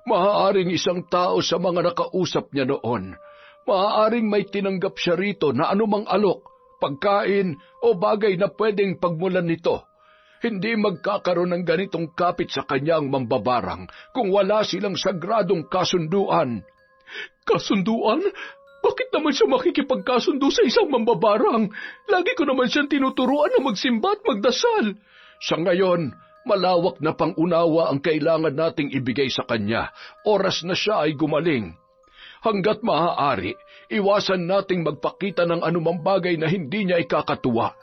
Maaaring isang tao sa mga nakausap niya noon. Maaaring may tinanggap siya rito na anumang alok, pagkain o bagay na pwedeng pagmulan nito. Hindi magkakaroon ng ganitong kapit sa kanyang mambabarang kung wala silang sagradong kasunduan. Kasunduan? Bakit naman siya makikipagkasundo sa isang mambabarang? Lagi ko naman siyang tinuturuan na magsimba at magdasal. Sa ngayon, malawak na pangunawa ang kailangan nating ibigay sa kanya. Oras na siya ay gumaling. Hanggat maaari, iwasan nating magpakita ng anumang bagay na hindi niya ikakatuwa.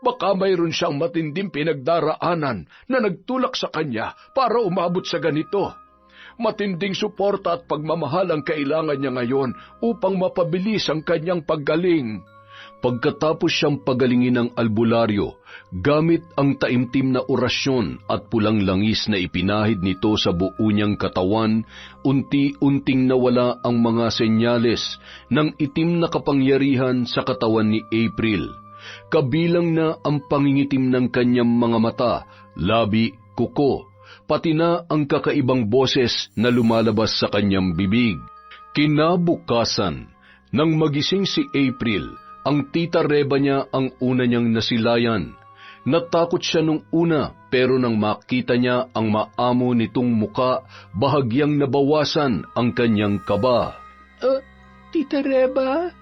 Baka mayroon siyang matinding pinagdaraanan na nagtulak sa kanya para umabot sa ganito. Matinding suporta at pagmamahal ang kailangan niya ngayon upang mapabilis ang kanyang paggaling. Pagkatapos siyang pagalingin ng albularyo, gamit ang taimtim na orasyon at pulang langis na ipinahid nito sa buo niyang katawan, unti-unting nawala ang mga senyales ng itim na kapangyarihan sa katawan ni April. Kabilang na ang pangingitim ng kanyang mga mata, labi, kuko, pati na ang kakaibang boses na lumalabas sa kanyang bibig. Kinabukasan, nang magising si April, ang tita Reba niya ang una niyang nasilayan. Natakot siya nung una, pero nang makita niya ang maamo nitong muka, bahagyang nabawasan ang kanyang kaba. Tita Reba?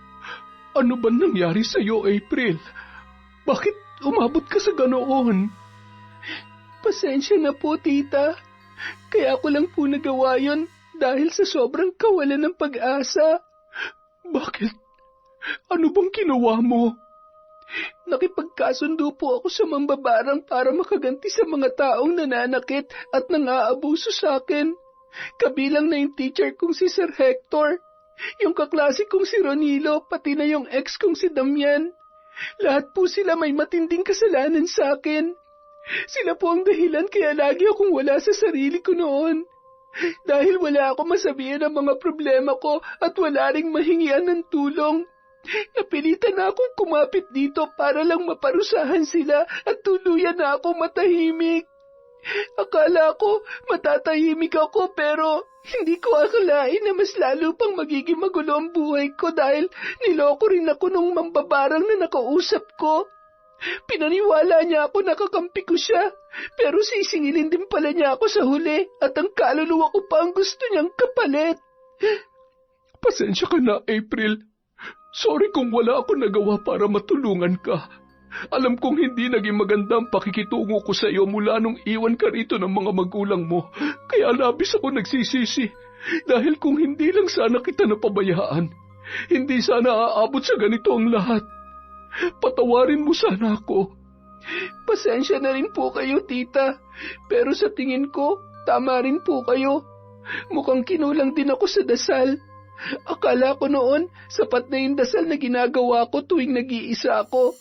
Ano ba nangyari sa iyo, April? Bakit umabot ka sa ganoon? Pasensya na po, tita. Kaya ko lang po nagawa yun dahil sa sobrang kawalan ng pag-asa. Bakit? Ano bang ginawa mo? Nakipagkasundo po ako sa mambabarang para makaganti sa mga taong nananakit at nang-aabuso sa akin. Kabilang na yung teacher kong si Sir Hector, yung kaklase kong si Ronilo, pati na yung ex kong si Damian. Lahat po sila may matinding kasalanan sa akin. Sila po ang dahilan kaya lagi akong wala sa sarili ko noon. Dahil wala ako masabihan ng mga problema ko at wala ring mahingian ng tulong. Napilitan na akong kumapit dito para lang maparusahan sila at tuluyan na akong matahimik. Akala ko matatahimik ako pero hindi ko akalain na mas lalo pang magiging magulo ang buhay ko dahil niloko rin ako nung mambabarang na nakausap ko. Pinaniwala niya ako na kakampi ko siya, pero sisingilin din pala niya ako sa huli at ang kaluluwa ko pa ang gusto niyang kapalit. Pasensya ka na, April. Sorry kung wala ako nagawa para matulungan ka. Alam kong hindi naging maganda ang pakikitungo ko sa iyo mula nung iwan ka rito ng mga magulang mo. Kaya labis ako nagsisisi. Dahil kung hindi lang sana kita napabayaan, hindi sana aabot sa ganito ang lahat. Patawarin mo sana ako. Pasensya na rin po kayo, tita. Pero sa tingin ko, tama rin po kayo. Mukhang kinulang din ako sa dasal. Akala ko noon, sapat na yung dasal na ginagawa ko tuwing nag-iisa ako.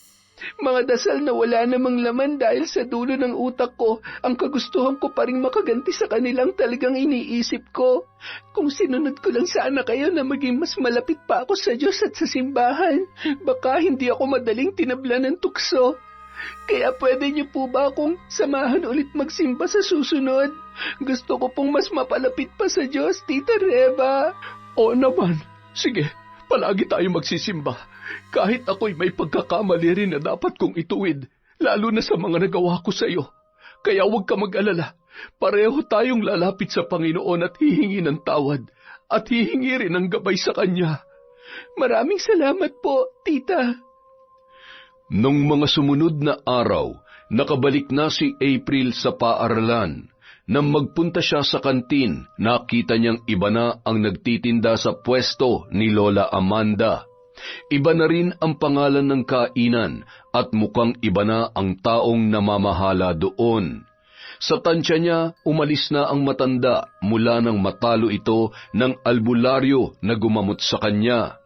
Mga dasal na wala namang laman dahil sa dulo ng utak ko, ang kagustuhan ko pa rin makaganti sa kanilang talagang iniisip ko. Kung sinunod ko lang sana kayo na maging mas malapit pa ako sa Diyos at sa simbahan, baka hindi ako madaling tinabla ng tukso. Kaya pwede niyo po ba akong samahan ulit magsimba sa susunod? Gusto ko pong mas mapalapit pa sa Diyos, Tita Reba. Oo naman. Sige, palagi tayo magsisimba. Kahit ako'y may pagkakamali rin na dapat kong ituwid, lalo na sa mga nagawa ko sa iyo. Kaya huwag ka mag-alala. Pareho tayong lalapit sa Panginoon at hihingi ng tawad at hihingi rin ng gabay sa Kanya. Maraming salamat po, tita. Nung mga sumunod na araw, nakabalik na si April sa paaralan. Nang magpunta siya sa kantin, nakita niyang iba na ang nagtitinda sa pwesto ni Lola Amanda. Iba na rin ang pangalan ng kainan at mukhang iba na ang taong namamahala doon. Sa tansya niya, umalis na ang matanda mula nang matalo ito ng albularyo na gumamot sa kanya.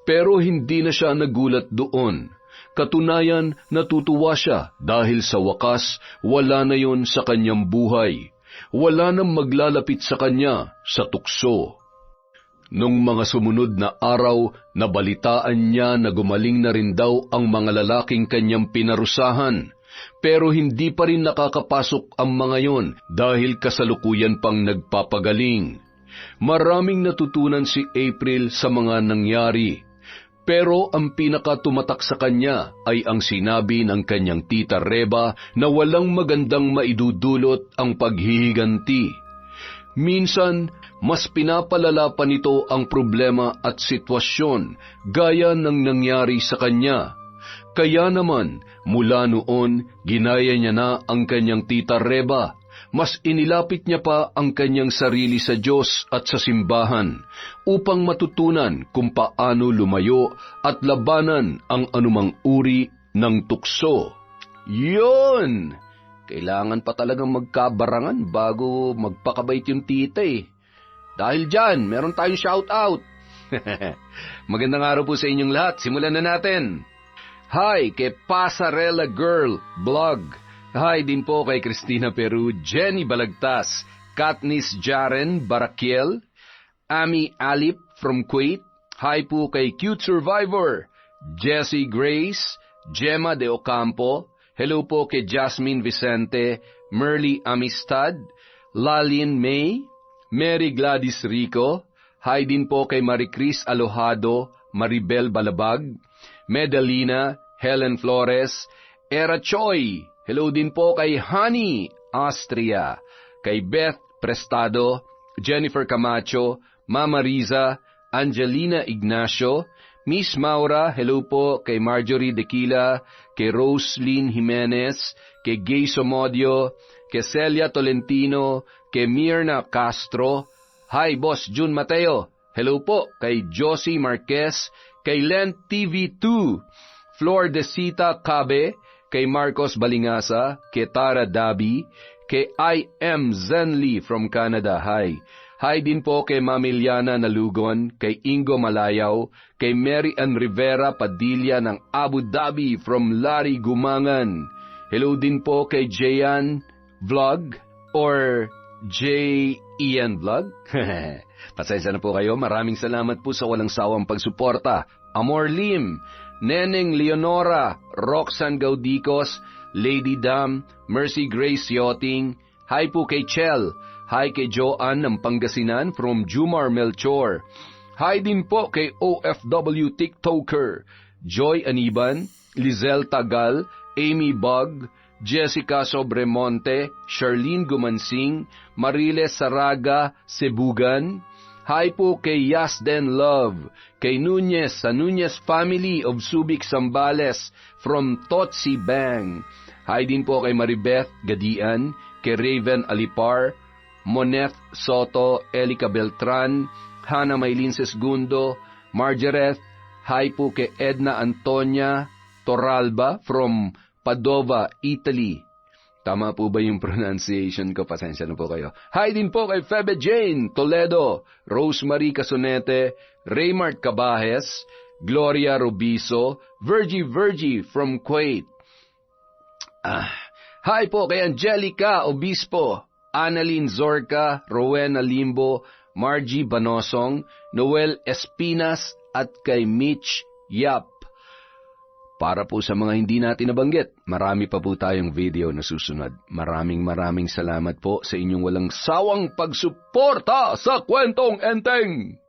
Pero hindi na siya nagulat doon. Katunayan, natutuwa siya dahil sa wakas wala na yon sa kanyang buhay. Wala nang maglalapit sa kanya sa tukso. Nung mga sumunod na araw, nabalitaan niya na gumaling na rin daw ang mga lalaking kanyang pinarusahan. Pero hindi pa rin nakakapasok ang mga yon dahil kasalukuyan pang nagpapagaling. Maraming natutunan si April sa mga nangyari. Pero ang pinakatumatak sa kanya ay ang sinabi ng kanyang tita Reba na walang magandang maidudulot ang paghihiganti. Minsan, mas pinapalala pa nito ang problema at sitwasyon gaya ng nangyari sa kanya. Kaya naman, mula noon, ginaya niya na ang kanyang tita Reba. Mas inilapit niya pa ang kanyang sarili sa Diyos at sa simbahan upang matutunan kung paano lumayo at labanan ang anumang uri ng tukso. Yun! Kailangan pa talagang magkabarangan bago magpakabait yung tita eh. Dahil dyan, meron tayong shoutout. Magandang araw po sa inyong lahat. Simulan na natin. Hi kay Pasarela Girl Blog. Hi din po kay Cristina Peru, Jenny Balagtas, Katniss Jaren Barakiel, Ami Alip from Kuwait. Hi po kay Cute Survivor, Jessie Grace, Gemma de Ocampo. Hello po kay Jasmine Vicente, Merly Amistad, Lalin May, Mary Gladys Rico. Hi din po kay Maricris Alojado, Maribel Balabag, Medalina, Helen Flores, Era Choi. Hello din po kay Honey Austria, kay Beth Prestado, Jennifer Camacho, Mama Riza, Angelina Ignacio, Miss Maura. Hello po kay Marjorie Dequila, kay Roslyn Jimenez, kay Gay Somodio, kay Celia Tolentino, kay Mirna Castro. Hi Boss Jun Mateo. Hello po kay Josie Marquez, kay Len TV2, Flor Desita Cabe, kay Marcos Balingasa, kay Tara Dabi, kay I.M. Zenli from Canada. Hi. Hi din po kay Mamiliana Nalugon, kay Ingo Malayaw, kay Mary Ann Rivera Padilla ng Abu Dhabi from Larry Gumangan. Hello din po kay Jayan Vlog or J. Ian Vlog. Pasensya na po kayo. Maraming salamat po sa walang sawang pagsuporta. Amor Lim, Neneng Leonora, Roxanne Gaudicos, Lady Dam, Mercy Grace Yachting. Hi po kay Chel. Hi kay Joanne ng Pangasinan from Jumar Melchor. Hi din po kay OFW TikToker, Joy Aniban, Lizelle Tagal, Amy Bug, Jessica Sobremonte, Charlene Gumansing, Mariles Saraga Sebugan. Hi po kay Yasden Love, kay Nunez sa Nunez Family of Subic Zambales from Totsi Bang. Hi din po kay Maribeth Gadian, kay Raven Alipar, Moneth Soto, Elica Beltran, Hana Maylin Sesgundo, Margaret. Hi po kay Edna Antonia Toralba from Padova, Italy. Tama po ba yung pronunciation ko? Pasensya na po kayo. Hi din po kay Febe Jane Toledo, Rosemary Casonete, Raymart Cabajes, Gloria Robiso, Virgie from Kuwait. Hi po kay Angelica Obispo, Annalyn Zorca, Rowena Limbo, Margie Banosong, Noel Espinas at kay Mitch Yap. Para po sa mga hindi natin nabanggit, marami pa po tayong video na susunod. Maraming salamat po sa inyong walang sawang pagsuporta sa Kwentong Enteng!